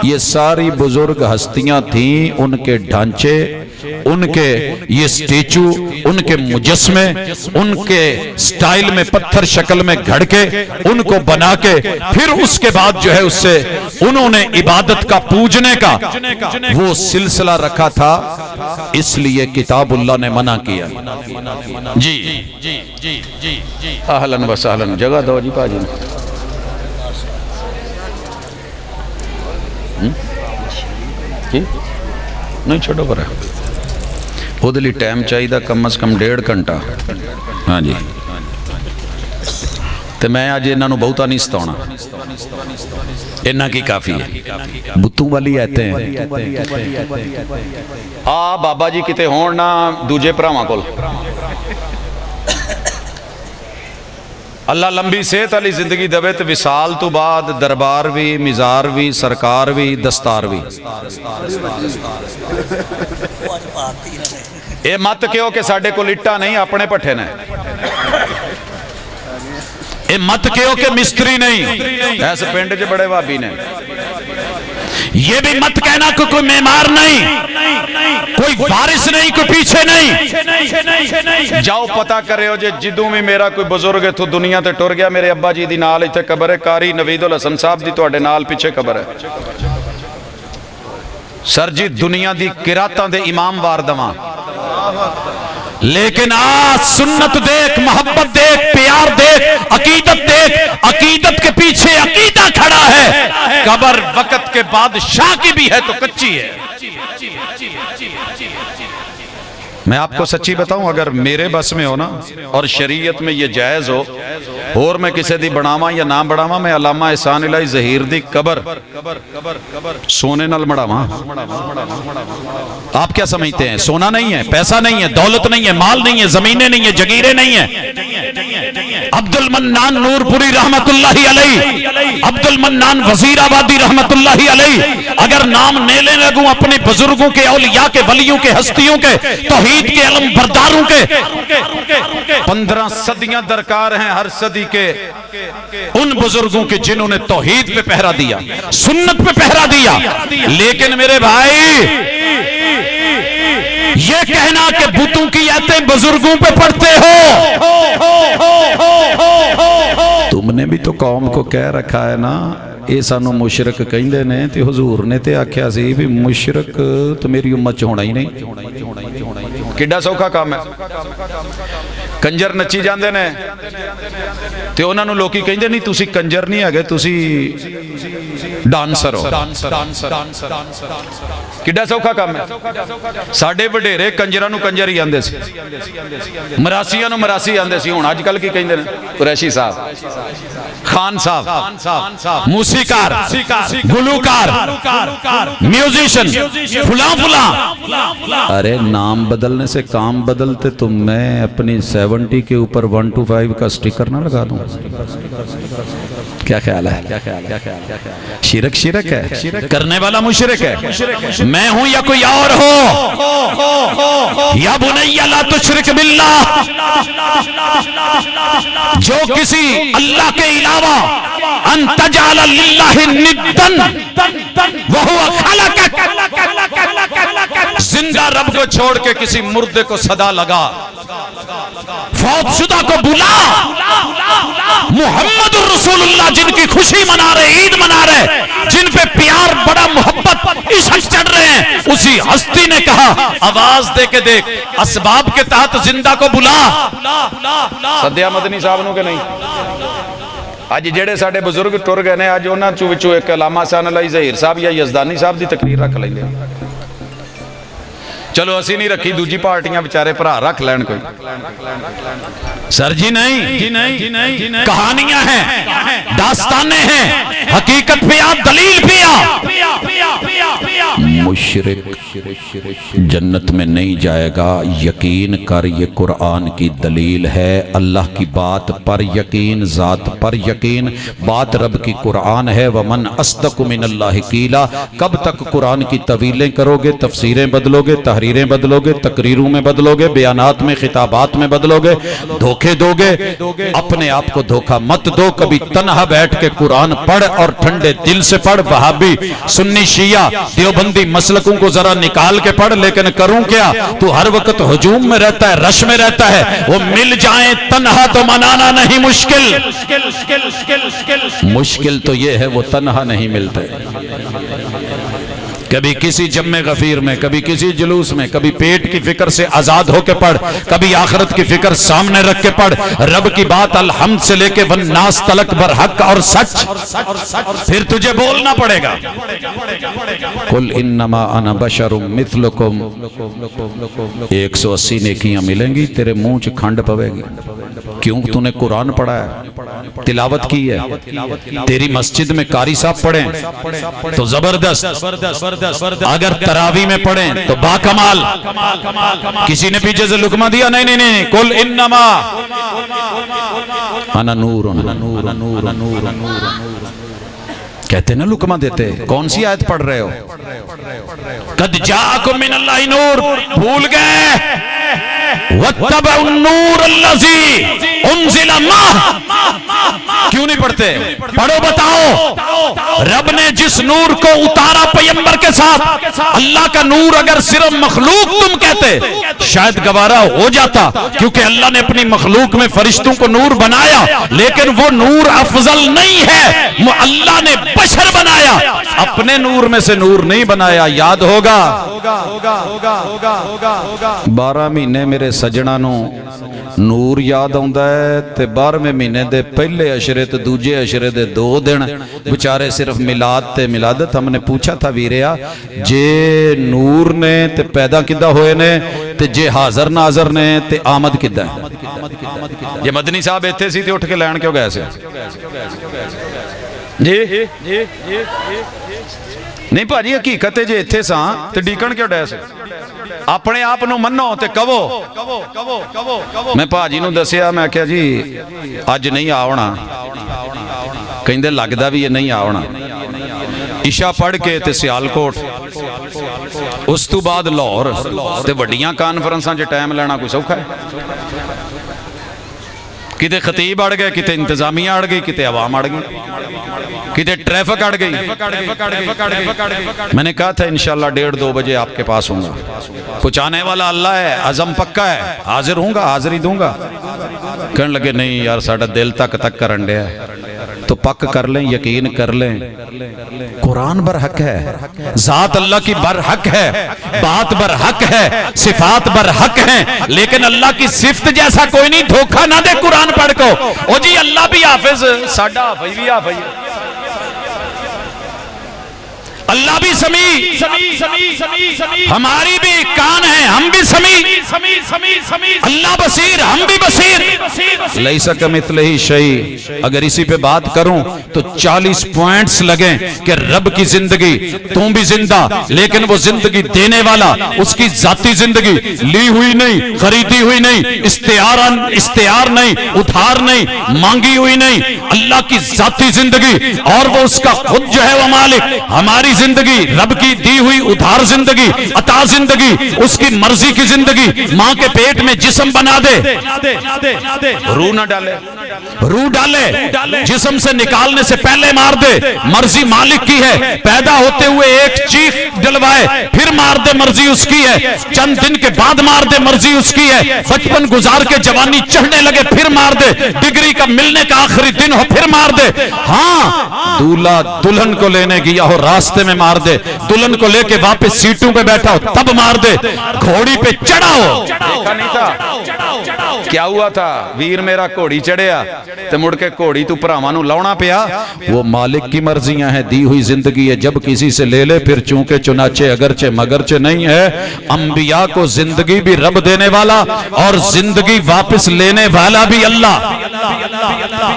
یہ ساری بزرگ ہستیاں تھیں، ان کے ڈھانچے، ان کے یہ سٹیچو، ان کے مجسمے، ان کے سٹائل میں پتھر شکل میں گھڑ کے، ان کو بنا کے، پھر اس کے بعد جو ہے اس سے انہوں نے عبادت کا، پوجنے کا وہ سلسلہ رکھا تھا۔ اس لیے کتاب اللہ نے منع کیا۔ جی اہلاً و سہلاً، جگہ دو جی پاجی نہیں چھوڑو پر ہے، وہ دلی ٹائم چاہی دا کم از کم 1.5 گھنٹہ۔ ہاں جی، تو میں آج انہاں نو بہتا نہیں ستاؤنا، انہاں کی کافی ہے۔ بتوں والی آتے ہیں بابا جی کتے ہون نہ دوجے پراواں کول، اللہ لمبی صحت والی زندگی دے تے وصال تو بعد دربار بھی، مزار بھی، سرکار بھی، دستار بھی۔ اے مت کہو کہ ساڈے کول اٹا نہیں، اپنے پٹھے نے۔ اے مت کہو کہ مستری نہیں، ایسے پنڈ چ بڑے بھابی نے۔ یہ بھی مت کہنا کہ کوئی معمار نہیں، کوئی وارث نہیں، کوئی پیچھے نہیں۔ جاؤ پتہ کرے ہو جے جدوں بھی میرا کوئی بزرگ تو دنیا تے ٹر گیا، میرے ابا جی دی نال ایتھے قبر ہے، قاری نوید الحسن صاحب دی تواڈے نال پیچھے قبر ہے۔ سر جی دنیا دی قراتاں دے امام وار دواں، لیکن سنت دیکھ، محبت دیکھ، پیار دیکھ، عقیدت دیکھ۔ عقیدت کے پیچھے عقیدہ کھڑا ہے، قبر وقت کے بعد شاہ کی بھی ہے تو کچی ہے۔ میں آپ کو سچی بتاؤں، اگر میرے بس میں ہو نا اور شریعت میں یہ جائز ہو اور میں کسی دی بڑھاواں یا نہ بڑھاواں، میں علامہ احسان الہی ظہیر دی قبر سونے نال مڑاواں۔ آپ کیا سمجھتے ہیں؟ سونا نہیں ہے، پیسہ نہیں ہے، دولت نہیں ہے، مال نہیں ہے، زمینیں نہیں ہیں، جگیریں نہیں ہیں۔ عبد المنان نور پوری رحمت اللہ علیہ، عبد المنان وزیر آبادی رحمت اللہ علیہ، اگر نام نیلے لگوں اپنے بزرگوں کے، اولیاء کے، ولیوں کے، ہستیوں کے، توحید کے علم برداروں کے، 15 صدیاں درکار ہیں ہر صدی کے ان بزرگوں کے جنہوں نے توحید پہ پہرا دیا، سنت پہ پہرا دیا۔ لیکن میرے بھائی یہ کہنا کہ بتوں کی ایتیں بزرگوں پہ پڑھتے ہو، تم نے بھی تو قوم کو کہہ رکھا ہے نا، اے سانو مشرک کہندے نے، تے حضور نے تے آکھیا سی بھی مشرک تو میری امت چ ہونا ہی نہیں۔ کڈا سوکھا کام ہے۔ کنجر نچی جاندے نے تے انہاں نوں لوکی کہندے نہیں تسی کنجر نہیں ہگے، تسی ڈانسر ہو۔ کڈا سوکھا کام ہے۔ ساڈے وڈیرے کنجراں نوں کنجر ہی آندے سی، مراسیاں نوں مراسی آندے سی۔ ہن اج کل کی کہندے نے؟ قریشی صاحب، خان صاحب، موسیقار، گلوکار، میوزیشن، فلاں فلاں۔ ارے نام بدلنے سے کام بدلتے تو میں اپنی 70 کے اوپر 125 کا سٹیکر نہ لگا دوں؟ کیا خیال ہے؟ شرک شرک ہے، کرنے والا مشرک ہے۔ میں ہوں یا کوئی اور ہو، یا بنی لا تشرک باللہ، جو کسی اللہ کے علاوہ ان تجعل للہ ندا وہو خلقک، زندہ رب کو چھوڑ کے کسی مردے کو صدا لگا، فوت شدہ کو بلا، محمد الرسول اللہ جن کی خوشی منا رہے، عید منا رہے، جن پہ پیار، بڑا محبت، عشق چڑھ رہے ہیں، اسی ہستی نے کہا آواز دے کے دیکھ، اسباب کے تحت زندہ کو بلا۔ صدیہ مدنی صاحب نو کہ نہیں؟ آج جڑے ساڑھے بزرگ ٹر گئے نے، آج انہاں چو ایک علامہ احسان الہی ظہیر صاحب یا یزدانی صاحب دی تقریر رکھ لیں گے۔ چلو اسی نہیں رکھی، دوجی پارٹیاں بیچارے بھرا رکھ لین کوئی۔ سر جی نہیں، کہانیاں ہیں، داستانیں ہیں، حقیقت پہ آ، دلیل پہ آ۔ مشرک جنت میں نہیں جائے گا، یقین کر، یہ قرآن کی دلیل ہے۔ اللہ کی بات پر یقین، ذات پر یقین، بات رب کی قرآن ہے۔ وَمَنْ أَصْدَقُ مِنَ اللَّهِ قِيلًا۔ کب تک قرآن کی طویلیں کرو گے، تفسیریں بدلو گے، تحریریں بدلو گے، تقریروں میں بدلو گے، بیانات میں، خطابات میں بدلو گے، دھوکے دو گے؟ اپنے آپ کو دھوکہ مت دو۔ کبھی تنہا بیٹھ کے قرآن پڑھ اور ٹھنڈے دل سے پڑھ۔ وہابی، سنی، شیعہ، دیوبندی مسلکوں کو ذرا نکال کے پڑھ، لیکن کروں کیا؟ تو ہر وقت ہجوم میں رہتا ہے، رش میں رہتا ہے۔ وہ مل جائیں تنہا تو منانا نہیں مشکل، مشکل تو یہ ہے وہ تنہا نہیں ملتے۔ کبھی کسی جمع غفیر میں، کبھی کسی جلوس میں، کبھی پیٹ کی فکر سے آزاد ہو کے پڑھ، کبھی آخرت کی فکر سامنے رکھ کے پڑھ۔ رب کی بات الحمد سے لے کے والناس تلک برحق اور سچ، پھر تجھے بولنا پڑے گا۔ قل انما انا بشر مثلکم، 180 نیکیاں ملیں گی، تیرے منہ چ کھنڈ پوے گی۔ کیوں تو نے قرآن پڑھا ہے، تلاوت کی ہے، تیری مسجد میں قاری صاحب پڑھیں تو زبردست، اگر تراویح میں پڑھیں تو با کمال۔ کسی نے پیچھے سے لقمہ دیا، نہیں نہیں نہیں، قل انما انا نور، کہتے نا لقمہ دیتے، کون سی آیت پڑھ رہے ہو؟ قد جاءکم من اللہ نور، بھول گئے، واتبعوا النور الذی انزل معہ، کیوں نہیں پڑھتے؟ پڑھو، بتاؤ۔ رب نے جس نور کو اتارا پیغمبر کے ساتھ، اللہ کا نور اگر صرف مخلوق تم کہتے شاید گوارا ہو جاتا، کیونکہ اللہ نے اپنی مخلوق میں فرشتوں کو نور بنایا، لیکن وہ نور افضل نہیں ہے، اللہ نے بشر بنایا، اپنے نور میں سے نور نہیں بنایا۔ یاد ہوگا 12 مہینے میرے سجنا نو نور یاد آندا ہے تے 12ویں مہینے دے پہلے عشرے تے دوجے عشرے دے 2 دن بچارے صرف میلاد تے ملادت۔ ہم نے پوچھا تھا ویریا جے نور نے تے پیدا کدہ ہوئے نے تے جے حاضر ناظر نے تے آمد کدہ ہے؟ یہ مدنی صاحب ایتھے سی تے اٹھ کے لین کیوں گئے سے؟ جی نہیں بھاجی، حقیقت ہے جے ایتھے ساں تے ڈیکن کیوں ڈے سے؟ اپنے آپ نو منو تے کہو۔ میں بھاجی نو دسیا، میں کہا جی اج نہیں آونا، کہندے لگدا بھی یہ نہیں آونا۔ عشاء پڑھ کے تے سیالکوٹ، اس تو بعد لاہور تے وڈیاں کانفرنساں چ ٹائم لینا کوئی سوکھا ہے؟ کتے خطیب اڑ گئے، کتے انتظامیہ اڑ گئی، کتے عوام اڑ گئی، کتے ٹریفک اڑ گئی۔ میں نے کہا تھا انشاءاللہ 1:30-2 بجے آپ کے پاس ہوں گا، پہنچانے والا اللہ ہے، عزم پکا ہے، حاضر ہوں گا، حاضری دوں گا۔ کہنے لگے نہیں یار ساڑھا دل تک کر رہے ہیں، تو پک کر لیں، یقین کر لیں، قرآن برحق ہے، ذات اللہ کی برحق ہے، بات برحق ہے، صفات برحق ہیں، لیکن اللہ کی صفت جیسا کوئی نہیں۔ دھوکہ نہ دے قرآن پڑھ کو، او جی اللہ بھی حافظ، ساڑھا حافظ بھی حافظ، اللہ بھی سمیع، ہماری بھی کان ہیں، ہم بھی سمیع، اللہ بصیر، ہم بھی بصیر۔ لیسا کمثلہ شیء، اگر اسی پہ بات کروں تو 40 پوائنٹس لگیں کہ رب کی زندگی، تم بھی زندہ، لیکن وہ زندگی دینے والا، اس کی ذاتی زندگی لی ہوئی نہیں، خریدی ہوئی نہیں، استعار نہیں، ادھار نہیں، مانگی ہوئی نہیں، اللہ کی ذاتی زندگی، اور وہ اس کا خود جو ہے وہ مالک۔ ہماری زندگی رب کی دی ہوئی ادھار زندگی، عطا زندگی، اس کی مرضی کی زندگی۔ ماں کے پیٹ میں جسم بنا دے، روح نہ ڈالے، روح ڈالے، جسم سے نکالنے سے پہلے مار دے، مرضی مالک کی ہے۔ پیدا ہوتے ہوئے ایک چیخ ڈلوائے پھر مار دے، مرضی اس کی ہے۔ چند دن کے بعد مار دے، مرضی اس کی ہے۔ بچپن گزار کے جوانی چڑھنے لگے پھر مار دے، ڈگری کا ملنے کا آخری دن ہو پھر مار دے۔ ہاں دولہا دلہن کو لینے گیا ہو راستے میں مار دے، دلہن کو لے کے واپس سیٹوں پہ بیٹھا ہو تب مار دے، گھوڑی پہ چڑھا ہو۔ دیکھا نہیں تھا کیا ہوا تھا؟ ویر میرا گھوڑی چڑھیا تے مڑ کے گھوڑی تو پراواں نو لاؤنا پیا۔ وہ مالک کی مرضیاں ہیں، دی ہوئی زندگی ہے، جب کسی سے لے لے پھر چونکہ چنانچہ اگرچہ مگرچہ نہیں ہے۔ انبیاء کو زندگی بھی رب دینے والا اور زندگی واپس لینے والا بھی اللہ۔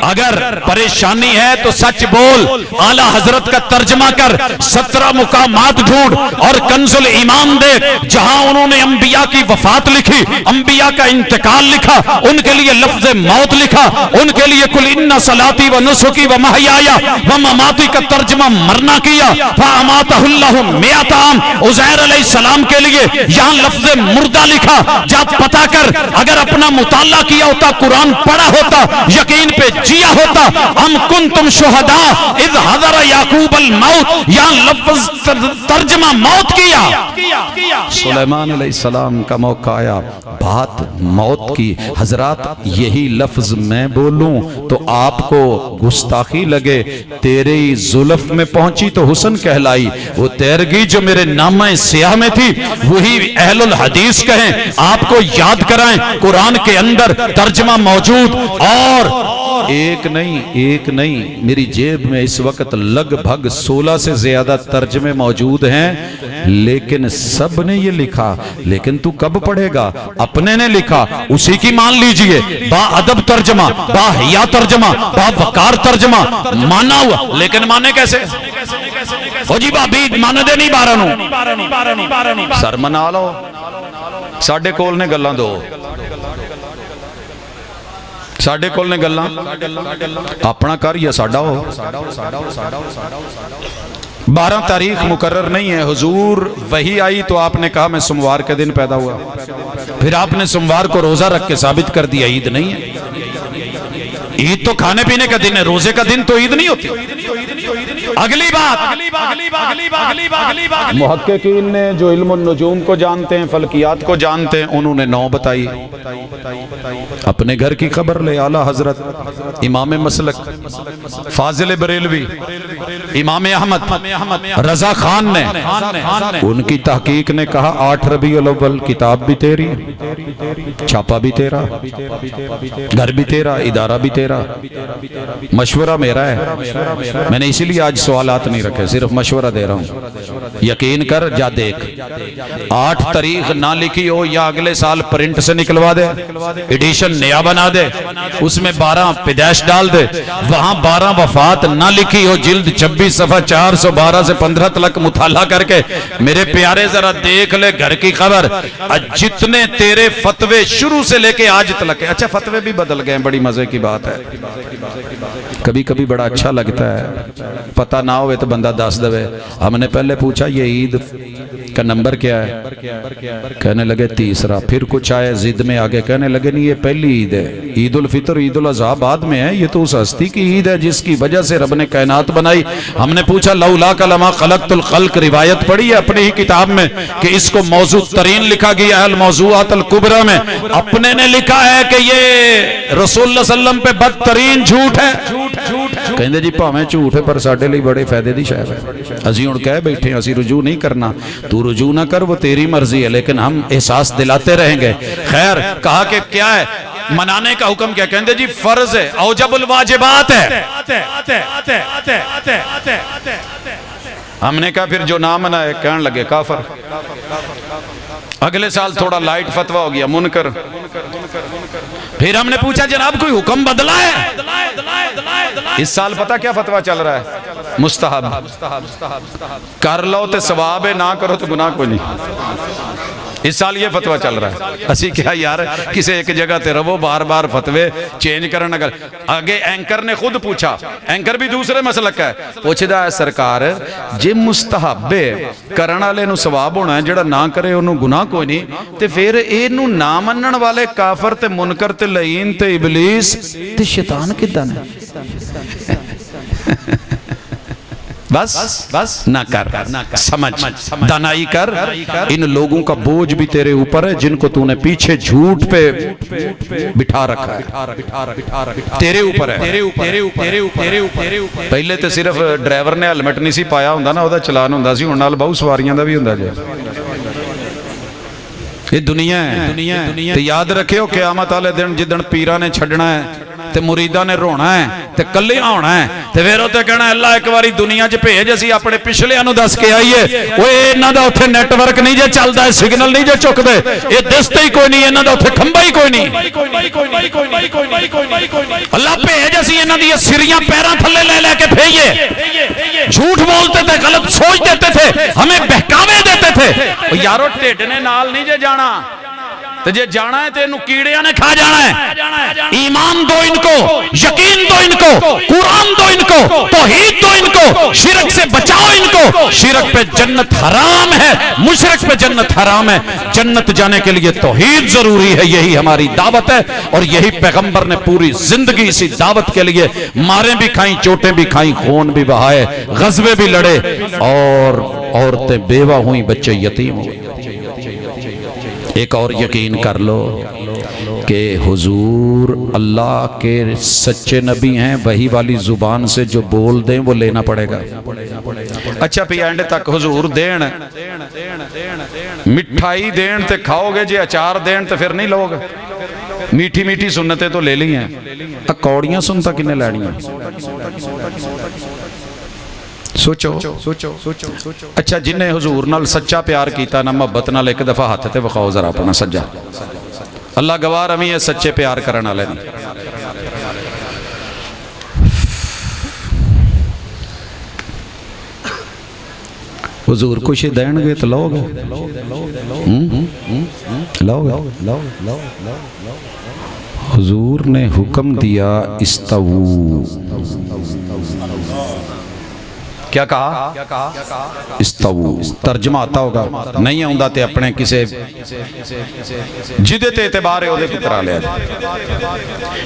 اگر پریشانی ہے تو سچ بول، اعلیٰ حضرت کا ترجمہ کر، 17 مقامات ڈھونڈ اور کنز الایمان دے جہاں انہوں نے انبیاء کی وفات لکھی، انبیاء کا انتقال لکھا، ان کے لیے لفظ موت لکھا، ان کے لیے کل ان صلاتی و نسکی و محیایا و مماتی کا ترجمہ مرنا کیا، فاماتہ اللہ 100 عام۔ عزیر علیہ السلام کے لیے یہاں لفظ مردہ لکھا۔ جا پتا کر، اگر اپنا مطالعہ کیا ہوتا، قرآن پڑھا ہوتا، یقین پہ جیا ہوتا۔ ام کنتم شہداء اذ حضر یعقوب الموت، یہاں لفظ ترجمہ موت کیا۔ سلیمان علیہ السلام کا موقع آیا، بات موت کی۔ حضرات یہی لفظ میں بولوں تو آپ کو گستاخی لگے، تیری زلف میں پہنچی تو حسن کہلائی، وہ تیرگی جو میرے نامہ سیاہ میں تھی وہی اہل الحدیث کہیں، آپ کو یاد کرائیں قرآن کے اندر ترجمہ موجود۔ اور ایک نہیں میری جیب میں اس وقت لگ بھگ 16 سے زیادہ ترجمے موجود ہیں، لیکن سب نے یہ لکھا، لیکن تو کب پڑھے گا؟ اپنے نے لکھا اسی کی مان لیجئے، با ادب ترجمہ، با حیا ترجمہ، با وقار ترجمہ مانا ہوا، لیکن مانے کیسے؟ ہو جی بابی مان دے نہیں بارہ نو سر منا لو، ساڈے کول نے گلاں دو، ساڈے کول نے گلاں اپنا کر یا ساڈا ہو۔ 12 تاریخ مقرر نہیں ہے، حضور وحی آئی تو آپ نے کہا میں سوموار کے دن پیدا ہوا، پھر آپ نے سوموار کو روزہ رکھ کے ثابت کر دیا عید نہیں ہے۔ عید تو کھانے پینے کا دن ہے، روزے کا دن تو عید نہیں ہوتی۔ اگلی بات، محققین نے جو علم النجوم کو جانتے ہیں، فلکیات کو جانتے ہیں، انہوں نے 9 بتائی۔ اپنے گھر کی خبر لے، اعلیٰ حضرت امام مسلک فاضل بریلوی امام احمد رضا خان نے، ان کی تحقیق نے کہا 8 ربیع الاول، کتاب بھی تیری، چھاپا بھی تیرا، گھر بھی تیرا، ادارہ بھی تیرا، مشورہ میرا ہے۔ میں نے اسی لیے آج سوالات نہیں رکھے، صرف مشورہ دے رہا ہوں، یقین کر جا دیکھ۔ 8 تاریخ نہ لکھی ہو یا اگلے سال پرنٹ سے نکلوا دے، ایڈیشن نیا بنا دے، اس میں 12 پیدائش ڈال دے، وہاں 12 وفات نہ لکھی ہو، جلد 26 صفحہ 412 سے 15 تلک مطالعہ کر کے میرے پیارے ذرا دیکھ لے گھر کی خبر، جتنے تیرے فتوے شروع سے لے کے آج تلک ہے۔ اچھا فتوے بھی بدل گئے، بڑی مزے کی بات ہے، کبھی کبھی بڑا اچھا لگتا ہے، پتہ نہ ہوئے تو بندہ دس دوے۔ ہم نے پہلے پوچھا یہ عید کا نمبر کیا ہے، کہنے لگے 3، پھر کچھ آئے زد میں آگے کہنے لگے نہیں یہ پہلی عید ہے، عید الفطر عید الاضحیٰ بعد میں ہے، یہ تو اس ہستی کی عید ہے جس کی وجہ سے رب نے کائنات بنائی۔ ہم نے پوچھا لولاک لما خلقت الخلق، روایت پڑھی ہے اپنی ہی کتاب میں کہ اس کو موضوع ترین لکھا گیا ہے الموضوعات الکبریٰ میں، اپنے نے لکھا ہے کہ یہ رسول اللہ صلی اللہ علیہ وسلم پہ بدترین جھوٹ ہے۔ کہندے جی پاویں جھوٹ ہے پر ساڈے لئی بڑے فائدے دی شے ہے، اسی ہن کہہ بیٹھے ہیں اسی رجوع نہیں کرنا، تو رجوع نہ کر وہ تیری مرضی ہے، لیکن ہم احساس دلاتے رہیں گے۔ خیر کہا کہ کیا ہے منانے کا حکم کیا؟ کہندے جی فرض ہے، اوجب الواجبات ہے۔ ہم نے کہا پھر جو نہ منائے کہنے لگے کافر۔ اگلے سال تھوڑا لائٹ فتویٰ ہو گیا منکر۔ پھر ہم نے پوچھا جناب کوئی حکم بدلا ہے؟ اس سال پتہ کیا فتویٰ چل رہا ہے؟ مستحب، کر لو تے ثواب ہے، نہ کرو تو گناہ کوئی نہیں۔ اس سال یہ فتویٰ چل رہا ہے۔ اسی کیا یار کسی ایک جگہ تے رہو، بار بار فتوے چینج کرنا کر۔ آگے اینکر نے خود پوچھا، اینکر بھی دوسرے مسلک ہے، پوچھدا ہے سرکار جے مستحب کرن والے نو ثواب ہونا ہے، جڑا نہ کرے انہوں گناہ کوئی نہیں، تے پھر اینو نہ منن والے کافر تے منکر تے لعین تے ابلیس تے شیطان کداں نے؟ بس نہ کر، سمجھ، دانائی کر، ان لوگوں کا بوجھ بھی تیرے اوپر ہے جن کو تو نے پیچھے جھوٹ پہ بٹھا رکھا ہے، تیرے اوپر ہے۔ پہلے تے صرف ڈرائیور نے ہیلمٹ نہیں سی پایا ہوندا نا، اودا چلان ہوندا سی، ہن نال بہت سواریاں دا بھی ہوندا جے۔ یہ دنیا ہے، تے یاد رکھیو قیامت والے دن جدن پیراں نے چھڈنا ہے تے مریداں نے رونا ہے تے کلے ہونا ہے، تے پھر اوتے کہنا اللہ ایک واری دنیا 'چ بھیج اسی اپنے پچھلیاں نوں دس کے آئیے، اوے انہاں دا اوتھے نیٹ ورک نہیں جے چلدا ہے، سگنل نہیں جے چکدے، اے دستے ہی کوئی نہیں، انہاں دا اوتھے کھمبا ہی کوئی نہیں۔ اللہ بھیج اسی انہاں دی سریاں پیراں تھلے لے لے کے بھیجیے، جھوٹ بولتے تھے، غلط سوچ دیتے تھے، ہمیں بہکاوے دیتے تھے۔ یارو ٹھڈ نے نال نہیں جے جانا، تو جے جانا ہے تو انہوں کیڑیاں نے کھا جانا ہے۔ ایمان دو ان کو، یقین دو ان کو، قرآن دو ان کو، توحید دو ان کو، شرک سے بچاؤ ان کو۔ شرک پہ جنت حرام ہے، مشرک پہ جنت حرام ہے۔ جنت جانے کے لیے توحید ضروری ہے، یہی ہماری دعوت ہے، اور یہی پیغمبر نے پوری زندگی اسی دعوت کے لیے ماریں بھی کھائیں، چوٹیں بھی کھائیں، خون بھی بہائے، غزوے بھی لڑے، اور عورتیں بیوہ ہوئیں، بچے یتیم ہوئے۔ ایک اور یقین کر لو کہ حضور اللہ کے سچے نبی ہیں، وحی والی زبان سے جو بول دیں وہ لینا پڑے گا۔ اچھا پی اینڈ تک حضور دین، مٹھائی دین تے کھاؤ گے، جی اچار دین تے پھر نہیں لو گے۔ میٹھی میٹھی سنتیں تو لے لی ہیں، کوڑیاں سنتا کنے لینیاں؟ سوچو اچھا جنہیں حضور نال سچا پیار کیتا نا محبت نال ایک دفعہ ہاتھ تے وکھاؤ ذرا اپنا سجا اللہ گواہ روی ہے سچے پیار کرن والے نہیں حضور کچھ دین گے تو لو گے لو گے حضور نے حکم دیا استوو کیا کہا استوو ترجمہ آتا ہوگا نہیں آؤں تے اپنے کسے جدے تے اعتبار ہے وہ کرا لیا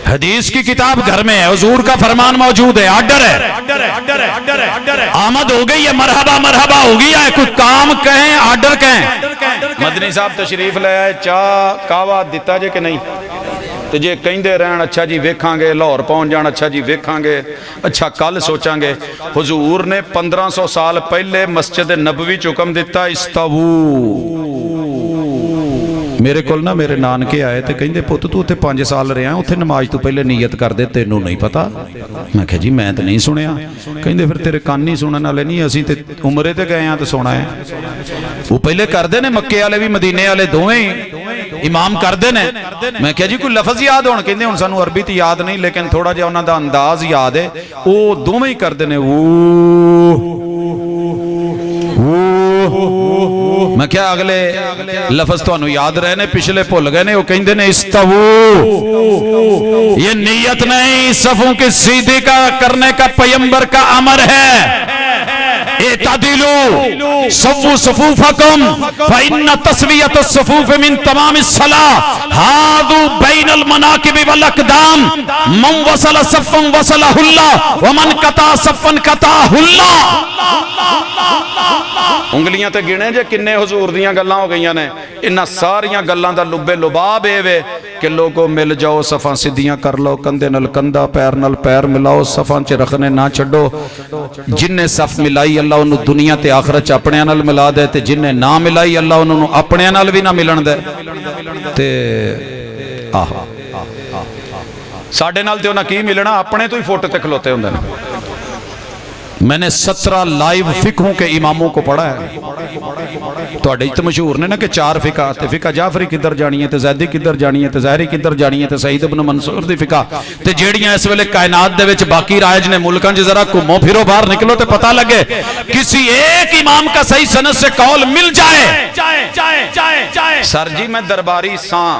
حدیث کی کتاب گھر میں ہے حضور کا فرمان موجود ہے آرڈر ہے آمد ہو گئی ہے مرحبا مرحبا ہو گیا ہے کوئی کام کہیں آرڈر کہیں مدنی صاحب تشریف لے آئے چاہ کعوہ دیتا جے کہ نہیں تو جے کہیں دے رہن اچھا جی ویکھاں گے لاہور پہنچ جان اچھا جی ویکھاں گے اچھا کل سوچاں گے حضور نے 1500 سال پہلے مسجد نبوی حکم دیتا استوو میرے کول نہ میرے نانکے آئے تے کہیں دے پوت تو تے 5 سال رہے ہیں اتھے نماز تو پہلے نیت کر دے تینوں نہیں پتا میں کہا جی میں تے نہیں سنیا کہیں دے پھر تیرے کان نہیں سنن والے نہیں اسی تے عمرے تے گئے ہیں تے سونا ہے وہ پہلے کر دے نے مکے والے بھی مدینے والے دوویں امام کر دے نے میں کہا جی کوئی لفظ یاد ہون کہندے ہن سانو عربی تے یاد نہیں لیکن تھوڑا جہا انہاں دا انداز یاد ہے او دوویں ہی کر دے نے میں کیا اگلے لفظ تو انہوں یاد رہنے پچھلے پھول گئے نے وہ کہیں دے نے استوو یہ نیت نہیں صفوں کی سیدھی کا کرنے کا پیمبر کا امر ہے اعتدلوا سووا صفوفکم فإن تسویۃ الصفوف من تمام الصلاة حاذوا بین المناکب والاقدام من وصل صفا وصلہ اللہ ومن قطع صفا قطعہ اللہ انگلیاں تے گنے جے کنے حضور دیاں گلاں ہو گئیاں نے انہاں ساریاں گلاں دا لبے لباب اے وے کہ لوگوں مل جاؤ صفاں سدھیاں کر لو کندے نل کندہ پیر نل پیر ملاؤ صفاں چ رکھنے نہ چھڈو جن نے صف ملائی اللہ انہوں دنیا تے آخرت چ اپنے نال ملا دے تے جن نے نہ ملائی اللہ انہوں اپنے نال بھی نہ ملن دے تے آہا ساڈے نال تے انہاں کی ملنا اپنے تو ہی فوٹو تے کھلوتے ہوندے نے میں نے 17 لائیو فقہوں کے اماموں کو پڑھا ہے تو اڈیت مشہور نے نا کہ 4 فقہ تے فقہ جعفری کدھر جانی ہے تے زیدی کدھر جانی ہے تے ظاہری کدھر جانی ہے تے سعید ابن منصور دی فقہ تے جیڑیاں اس ویلے کائنات دے وچ باقی رائج نے ملکاں چ ذرا گھومو پھرو باہر نکلو تے پتہ لگے کسی ایک امام کا صحیح سند سے قول مل جائے سر جی میں درباری ساں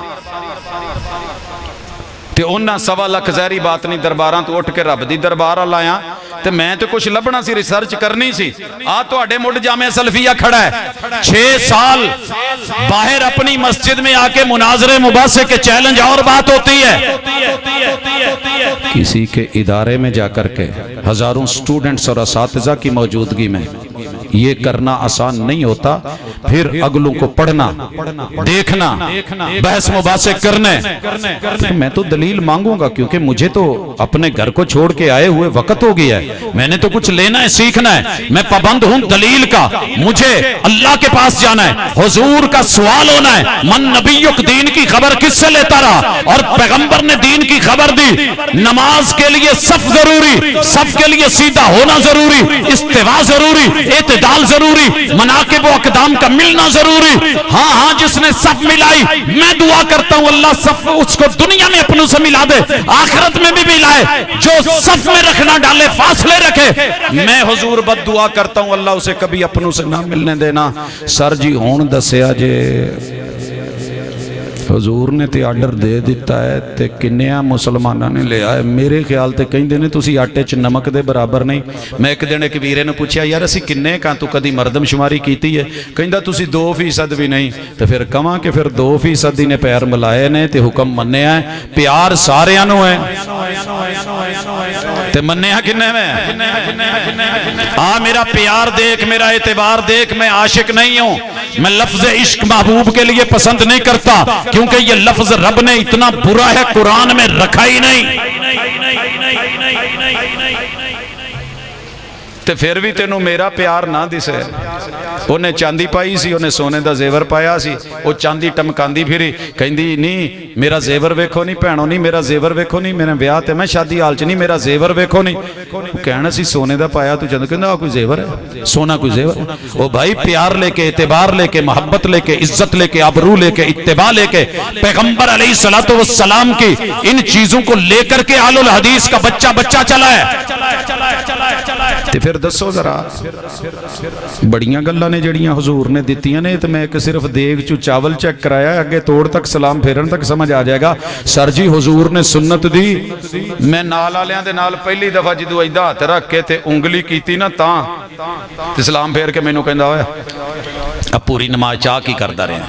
تے انہاں 1.25 لاکھ ظاہری بات نہیں درباراں تو اٹھ کے رب دی دربار لایا تے میں تو کچھ لبنا سی ریسرچ کرنی سی تو اڈے مڈ جامعہ سلفیہ کھڑا ہے 6 سال باہر اپنی مسجد میں آ کے مناظرے مباحثے کے چیلنج اور بات ہوتی ہے کسی کے ادارے میں جا کر کے ہزاروں سٹوڈنٹس اور اساتذہ کی موجودگی میں یہ کرنا آسان نہیں ہوتا پھر اگلوں کو پڑھنا دیکھنا بحث مباحثے کرنے میں تو دلیل مانگوں گا کیونکہ مجھے تو اپنے گھر کو چھوڑ کے آئے ہوئے وقت ہو گیا ہے میں نے تو کچھ لینا ہے سیکھنا ہے میں پابند ہوں دلیل کا مجھے اللہ کے پاس جانا ہے حضور کا سوال ہونا ہے من نبیک دین کی خبر کس سے لیتا رہا اور پیغمبر نے دین کی خبر دی نماز کے لیے صف ضروری صف کے لیے سیدھا ہونا ضروری استوا ضروری اعتدال ضروری مناقب و اقدام کا ملنا ضروری ہاں جس نے صف ملائی میں دعا کرتا ہوں اللہ صف اس کو دنیا میں اپنوں سے ملا دے آخرت میں بھی ملائے جو صف میں رکھنا ڈالے فاصلے رکھے میں حضور بد دعا کرتا ہوں اللہ اسے کبھی اپنوں سے نہ ملنے دینا سر جی ہون دسیا جے حضور نے تے آرڈر دے دیتا ہے تے کنیاں مسلمانہ نے لے آئے میرے خیال تے کہیں دینے تُسی آٹے چ نمک دے برابر نہیں میں ایک دن ایک ویرے نے پوچھا یار اسی کنے کہاں تو کدی مردم شماری کیتی ہے کہیں دا تُسی 2% بھی نہیں تو پھر کماں کہ پھر 2% ہی نے پیر ملائے نے تے حکم مننے آئے پیار سارے آنو ہے تے مننے آئے کنے میں میرا پیار دیکھ میرا اعتبار دیکھ میں عاشق نہیں ہوں میں لفظ عشق محبوب کے لیے پسند نہیں کرتا کیونکہ یہ لفظ رب نے اتنا برا ہے قرآن میں رکھا ہی نہیں تے پھر بھی تینوں میرا پیار نہ دسے. انہیں چاندی پائی سی, انہیں سونے دا زیور پایا سی, وہ چاندی ٹمکاندی پھری, کہندی نہیں میرا زیور ویکھو نہیں بھینو, نہیں میرا زیور ویکھو نہیں, میرے بیاہ تے میں شادی حال چ نہیں, میرا زیور ویکھو نہیں. کہنا سی سونے دا پایا تو چند کہندا کوئی زیور ہے, سونا کوئی زیور ہے. او بھائی پیار لے کے, اعتبار لے کے, محبت لے کے, عزت لے کے, آبرو لے کے, اتباع لے کے, پیغمبر علیہ الصلوۃ والسلام کی ان چیزوں کو لے کر کے اہل الحدیث کا بچہ چلا ہے. تے پھر دسو ذرا بڑیاں گلاں نے جڑیاں حضور نے دتیاں نے, تے میں ایک صرف دیگ چو چاول چیک کرایا, اگے توڑ تک سلام پھیرن تک سمجھ آ جائے گا. سر جی حضور نے سنت دی, میں نال والیاں دے نال پہلی دفعہ جدو ایدا ہاتھ رکھ کے تے انگلی کیتی نا تاں تے سلام پھیر کے مینوں کہندا ہویا اب پوری نماز چاہ کی کردا رہے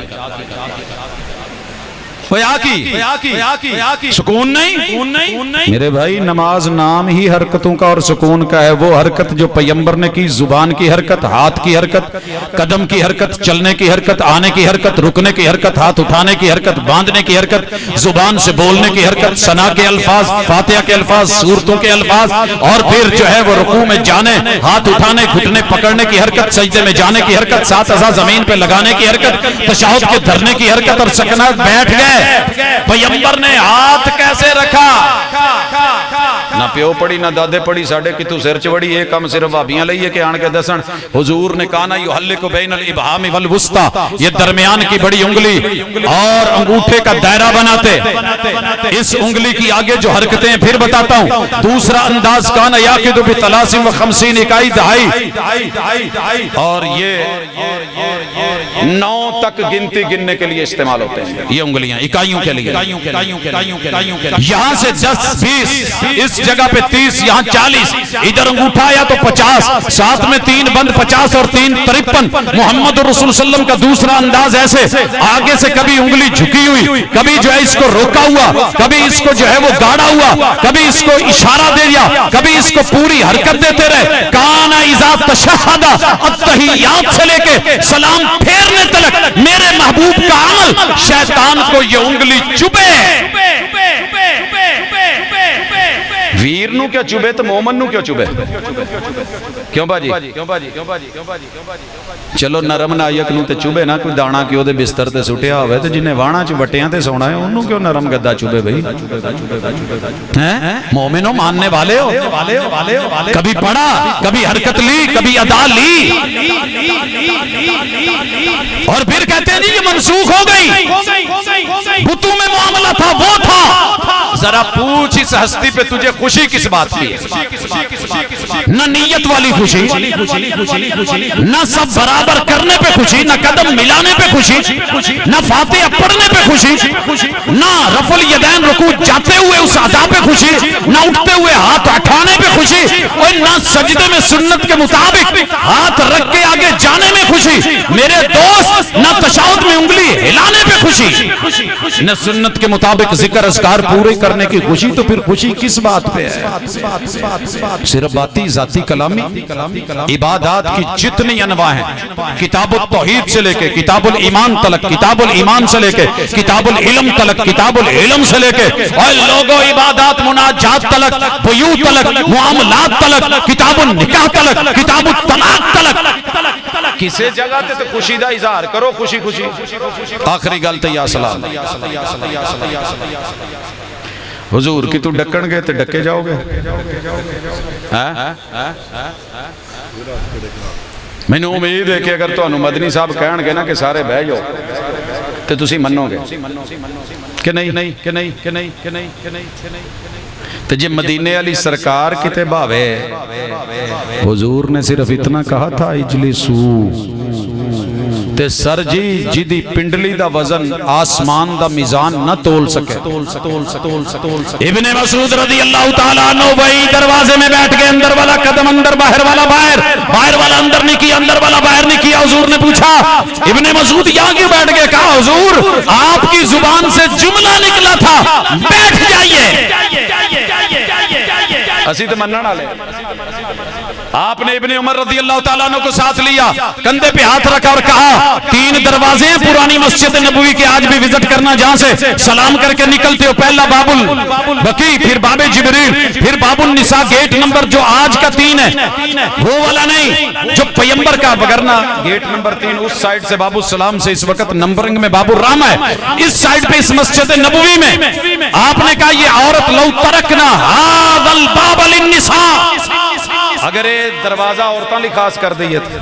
سکون نہیں. میرے بھائی نماز نام ہی حرکتوں کا اور سکون کا ہے. وہ حرکت جو پیغمبر نے کی, زبان کی حرکت, ہاتھ کی حرکت, قدم کی حرکت, چلنے کی حرکت, آنے کی حرکت, رکنے کی حرکت, ہاتھ اٹھانے کی حرکت, باندھنے کی حرکت, زبان سے بولنے کی حرکت, ثنا کے الفاظ, فاتحہ کے الفاظ, سورتوں کے الفاظ, اور پھر جو ہے وہ رکوع میں جانے, ہاتھ اٹھانے, گھٹنے پکڑنے کی حرکت, سجدے میں جانے کی حرکت, 7 اعضاء زمین پہ لگانے کی حرکت, تشہد کے دھرنے کی حرکت, اور سکنات بیٹھ گئے. پیغمبر نے ہاتھ کیسے رکھا؟ نہ پیو پڑی نہ دادے پڑی, ساڑھے کی تو سر چوڑی, یہ کم صرف بھابیاں لئیے کہ آن کے دسن. حضور نے کہا نا یحلق بین الابہام والوسطی, یہ درمیان کی بڑی انگلی اور انگوٹھے کا دائرہ بناتے, اس انگلی کی آگے جو حرکتیں ہیں پھر بتاتا ہوں. دوسرا انداز کانا یاقد بثلاث و خمسین, اکائی دہائی, اور یہ 9 تک گنتی گننے کے لیے استعمال ہوتے ہیں یہ انگلیاں, اکائیوں کے لیے. یہاں سے 10 20, اس جگہ پہ 30, یہاں 40, ادھر انگوٹھا یا تو 50, ساتھ میں 3 بند 50 اور 3 53. محمد رسول صلی اللہ علیہ وسلم کا دوسرا انداز ایسے, آگے سے کبھی انگلی جھکی ہوئی, کبھی جو ہے اس کو روکا ہوا, کبھی اس کو جو ہے وہ گاڑا ہوا, کبھی اس کو اشارہ دے دیا, کبھی اس کو پوری حرکت دیتے رہے. کانا اذا تشہد, التحیات سے لے کے سلام پھیرنے تلک میرے محبوب کا عمل. شیطان کو یہ انگلی چبے, ویر نو کیا چوبے تو مومن نو کیا چوبے؟ کیوں باجی؟ چلو نرم نائک نو تے چوبے نا, کوئی دانا کیوں دے بستر تے سٹیا ہوئے, تے جنہیں وانا چ وٹیاں تے سونا ہے انہوں کیوں نرم گدا چوبے بھئی؟ مومنوں ماننے والے ہو, کبھی پڑھا, کبھی حرکت لی, کبھی ادا لی, اور پھر کہتے ہیں جی یہ منسوخ ہو گئی, بتوں میں معاملہ تھا وہ تھا. ذرا پوچھ اس ہستی پہ تجھے خوشی کس بات کی ہے؟ نہ نیت والی خوشی, نہ سب برابر کرنے پہ خوشی, نہ قدم ملانے پہ خوشی, نہ فاتحہ پڑھنے پہ خوشی, نہ رفع الیدین رکوع جاتے ہوئے اس ادا پہ خوشی, نہ اٹھتے ہوئے ہاتھ اٹھانے پہ خوشی, اور نہ سجدے میں سنت کے مطابق ہاتھ رکھ کے آگے جانے میں خوشی. میرے دوست, نہ تشہد میں انگلی ہلانے پہ خوشی, نہ سنت کے مطابق ذکر اذکار پورے کرنے کی خوشی. تو پھر خوشی کس بات پہ ہے؟ صرف باتی ذاتی کلامی عبادات کی جتنی انواع ہیں, کتاب التوحید سے لے کے کتاب الایمان تلک, کتاب الایمان سے لے کے کتاب العلم تلک, کتاب العلم سے لے کے اور لوگوں عبادات مناجات تلک, بیوع تلک, معاملات تلک, کتاب النکاح تلک, کتاب الطلاق تلک. کسے جگہ تے تو خوشی دا اظہار کرو, خوشی خوشی. آخری گل تے یا سلام. حضور کی تو ڈکن گے تو ڈکے جاؤ گے؟ میں نے امید ہے کہ اگر تو مدنی صاحب کہن گے نا کہ سارے بہ جاؤ تو تسی منو گے کہ نہیں. تو جی مدینے علی سرکار کتے بھاوے, حضور نے صرف اتنا کہا تھا اجلسو, تے سر جی جدی پنڈلی دا وزن آسمان دا میزان نہ تول سکے. ابن مسعود رضی اللہ تعالیٰ عنہ وہی دروازے میں بیٹھ گئے, اندر والا قدم اندر, باہر والا باہر, باہر والا اندر نہیں کیا, اندر والا باہر نہیں کیا. حضور نے پوچھا ابن مسعود یہاں کیوں بیٹھ گئے؟ کہا حضور آپ کی زبان سے جملہ نکلا تھا, بیٹھ جائیے. اسی تو منن والے آپ نے ابن عمر رضی اللہ تعالیٰ عنہ کو ساتھ لیا، کندھے پہ ہاتھ رکھا اور کہا 3 دروازے ہیں پرانی مسجد نبوی کے، آج بھی وزٹ کرنا جہاں سے سلام کر کے نکلتے ہو، پہلا باب البقیع، پھر باب جبریل، پھر باب النساء، گیٹ نمبر جو آج کا 3 ہے وہ والا نہیں جو پیمبر کا، وگرنہ گیٹ نمبر 3 اس سائیڈ سے باب السلام سے اس وقت نمبرنگ میں باب الرحمہ ہے، اس سائیڈ پہ اس مسجد نبوی میں آپ نے کہا یہ عورت لو ترکنا ھذا الباب للنساء، اگر یہ دروازہ عورتاں لی خاص کر دیئے تھے۔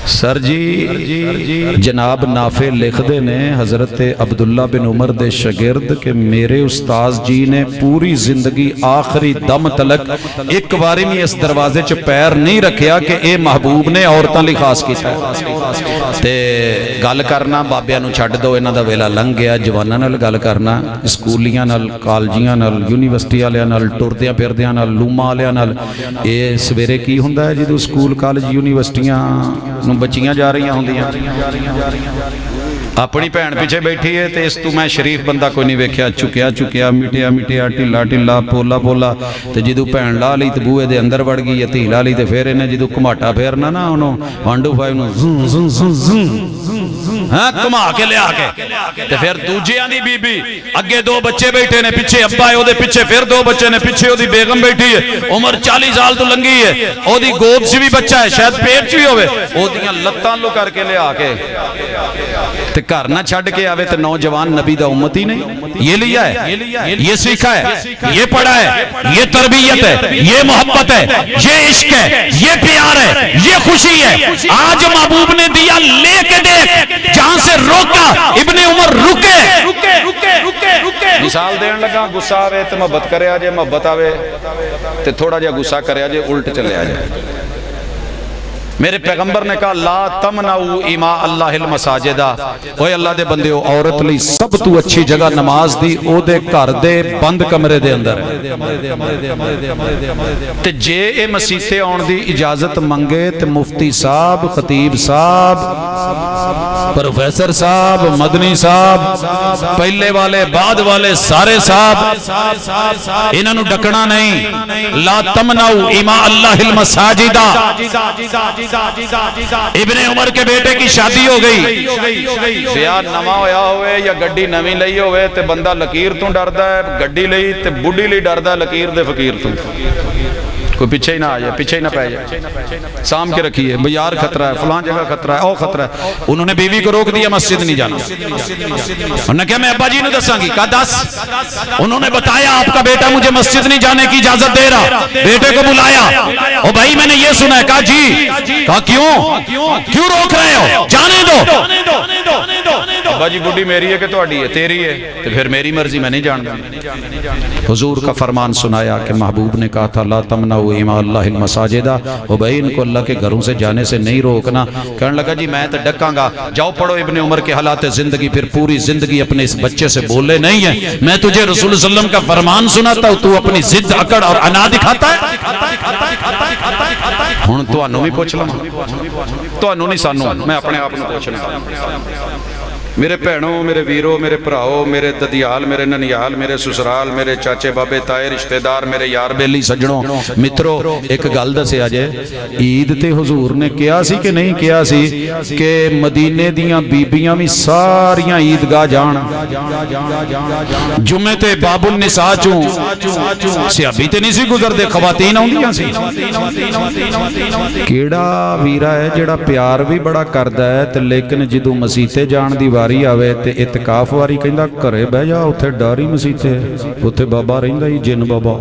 سر جی جناب نافع لکھ دے نے حضرت عبداللہ بن عمر دے شگرد کہ میرے استاذ جی نے پوری زندگی آخری دم تلک ایک باری میں اس دروازے چ پیر نہیں رکھیا کہ اے محبوب نے عورتاں لی خاص کیتا ہے۔ تے گل کرنا بابیاں نو چھڈ دو، انہاں دا ویلا لنگ گیا، جواناں نال گل کرنا، اسکولیاں نال، کالجیاں نال، یونیورسٹی والیاں نال، ٹردیاں پھردیاں نال، لوما والیاں نال۔ اے سویرے کی ہوندا ہے جدوں اسکول کالج یونیورسٹیاں نو بچیاں جا رہی ہوندیاں، اپنی بہن پیچھے بیٹھی ہے تے اس تو میں شریف بندہ کوئی نہیں ویکھیا، چکیا مٹیا مٹیا ٹلا ٹلا پولا پولا، تے جدوں بہن لا لی تے بوئے دے اندر وڑ گئی، تی لا لی تے پھر انہیں جدوں کماٹا پھیرنا نا انہوں 125 نو زن زن زن زن ہاں کما کے لے آکے تے پھر دوجے آنی بی بی اگے 2 بچے بیٹھے نے، پیچھے ابا ہے، او دے پیچھے پھر 2 بچے نے، پیچھے او دی بیگم بیٹھی ہے، عمر 40 سال تو لنگی ہے، او دی گود سے بھی بچہ ہے، شاید پیٹ سے بھی ہوئے، او دیاں لتاں لو کر کے لے آکے تے گھر نہ چھڑ کے آوے تے نوجوان نبی دا امتی نہیں، یہ لیا ہے، یہ سیکھا ہے، یہ پڑھا ہے، یہ تربیت ہے، یہ محبت ہے، یہ عشق ہے، یہ پیار ہے، یہ خوشی ہے۔ آج محبوب نے دیا لے کے دیکھ، جہاں سے روکا ابن عمر رکے، مثال دین لگا، غصہ آوے تے محبت کرے آجے، محبت آوے تے تھوڑا جا غصہ کرے آجے، الٹ چلے آجے۔ میرے پیغمبر نے کہا لا تمنعوا اماء اللہ المساجدہ، اوے اللہ دے بندے ہو، عورت لی سب تو اچھی جگہ نماز دی او دے گھر دے بند کمرے دے اندر تے جے اے مسیتے آن دی اجازت منگے تے مفتی صاحب، خطیب صاحب، پروفیسر صاحب، مدنی صاحب، پہلے والے بعد والے سارے صاحب، انہاں نو ڈکنا نہیں۔ لا تمنعوا اماء اللہ المساجدہ۔ ابن عمر کے بیٹے کی شادی ہو گئی، بیاہ نواں ہویا ہوئے یا گڈی نویں لئی ہوئے تے بندہ لکیر تو ڈردا ہے، گڈی لئی تے بڈھی لئی ڈردا ہے لکیر دے فقیر تو، کوئی پیچھے ہی نہ آ جائے، پیچھے ہی نہ پہ جائے، سام کے رکھیے بیار خطرہ ہے، فلان جگہ خطرہ ہے، او خطرہ ہے۔ انہوں نے بیوی کو روک دیا مسجد نہیں جانا، انہوں نے کہا میں ابا جی نے دساں گی، کہا دس۔ انہوں نے بتایا آپ کا بیٹا مجھے مسجد نہیں جانے کی اجازت دے رہا، بیٹے کو بلایا، او بھائی میں نے یہ سنا ہے، کہا جی، کہا کیوں روک رہے ہو، جانے دو۔ ابا جی بڈھی میری ہے کہ تہاڈی ہے؟ تیری ہے، تو پھر میری مرضی، میں نہیں جانتا۔ حضور کا فرمان سنایا کہ محبوب نے کہا تھا لا تمنعوا اماء اللہ المساجدہ، او بھائی ان کو اللہ کے گھروں سے جانے سے نہیں روکنا۔ کہنے لگا جی میں تو ڈکاں گا، جاؤ پڑھو ابن عمر کے حالات زندگی، پھر پوری زندگی اپنے اس بچے سے بولے نہیں ہیں۔ میں تجھے رسول اللہ علیہ وسلم کا فرمان سناتا ہوں، تو اپنی ضد اکڑ اور انا دکھاتا ہے۔ ہن تانوں بھی پوچھ لواں، تانوں نہیں سانوں، میں اپنے آپ نوں پوچھنا۔ میرے بھینوں، میرے ویرو، میرے بھراؤ، میرے ددیال، میرے ننیال، میرے سسرال، میرے چاچے بابے تائے رشتہ دار، میرے یار بیلی سجنوں مترو، ایک گل دسیا جے، عید تے حضور نے کیا سی کہ نہیں کیا سی کہ مدینے دیاں بیبیاں بھی ساریاں عیدگاہ جان؟ جمعے تے باب النساء چوں سیابی تے نہیں سی گزردے، خواتین آندیاں سی۔ کیڑا ویرا ہے جڑا پیار بھی بڑا کردا ہے تے لیکن جدوں مسیتے جان دی واری آوے تے اعتکاف واری کہندا گھرے بہ جا، اوتھے ڈاری مسیتے، اوتھے بابا رہندا ہی جن بابا،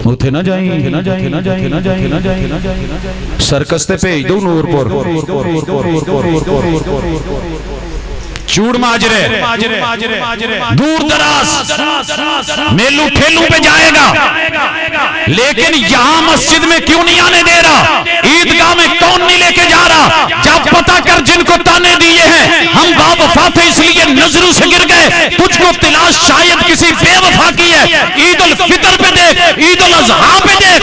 اوتھے نہ جائیں، سرکس تے بھیج دو نور پور، چوڑ ماجرے، دور دراز میلوں ٹھیلوں پہ جائے گا، لیکن یہاں مسجد میں کیوں نہیں آنے دے رہا؟ عیدگاہ میں کون نہیں لے کے جا رہا؟ جب پتہ کر جن کو تانے دیے ہیں ہم با وفا تھے اس لیے نظروں سے گر گئے، تجھ کو تلاش شاید کسی بے وفا کی ہے۔ عید الفطر پہ دیکھ، عید الاضحیٰ پہ دیکھ،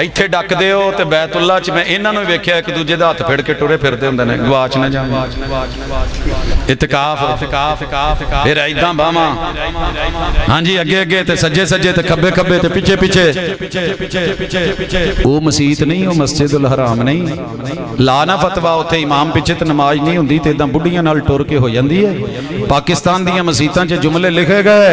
ਇੱਥੇ ਡੱਕਦੇ ਹੋ ਤੇ ਬੈਤੁੱਲਾ ਚ ਮੈਂ ਇਹਨਾਂ ਨੂੰ ਵੇਖਿਆ ਇੱਕ ਦੂਜੇ ਦਾ ਹੱਥ ਫੜ ਕੇ ਟੁਰੇ ਫਿਰਦੇ ਹੁੰਦੇ ਨੇ, ਗਵਾਚ ਨਾ ਜਾਵਾਂ। ਇਤਕਾਫ ਫਿਰ ਐਦਾਂ ਬਾਵਾਂ, ਹਾਂਜੀ ਅੱਗੇ ਅੱਗੇ ਤੇ ਸੱਜੇ ਸੱਜੇ ਤੇ ਖੱਬੇ ਖੱਬੇ ਤੇ ਪਿੱਛੇ ਪਿੱਛੇ। ਉਹ ਮਸਜਿਦ ਨਹੀਂ, ਉਹ ਮਸਜਿਦੁਲ ਹਰਾਮ ਨਹੀਂ। ਲਾ ਨਾ ਫਤਵਾ, ਉੱਥੇ ਇਮਾਮ ਪਿੱਛੇ ਤੇ ਨਮਾਜ਼ ਨਹੀਂ ਹੁੰਦੀ ਤੇ ਇਦਾਂ ਬੁੱਢੀਆਂ ਨਾਲ ਟੁਰ ਕੇ ਹੋ ਜਾਂਦੀ ਹੈ। ਪਾਕਿਸਤਾਨ ਦੀਆਂ ਮਸਜਿਦਾਂ 'ਚ ਜੁਮਲੇ ਲਿਖੇ ਗਏ,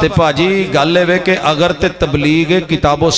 ਤੇ ਭਾਜੀ ਗੱਲ ਇਹ ਵੇ ਕਿ ਅਗਰ ਤੇ ਤਬਲੀਗ ਕਿਤਾਬੋ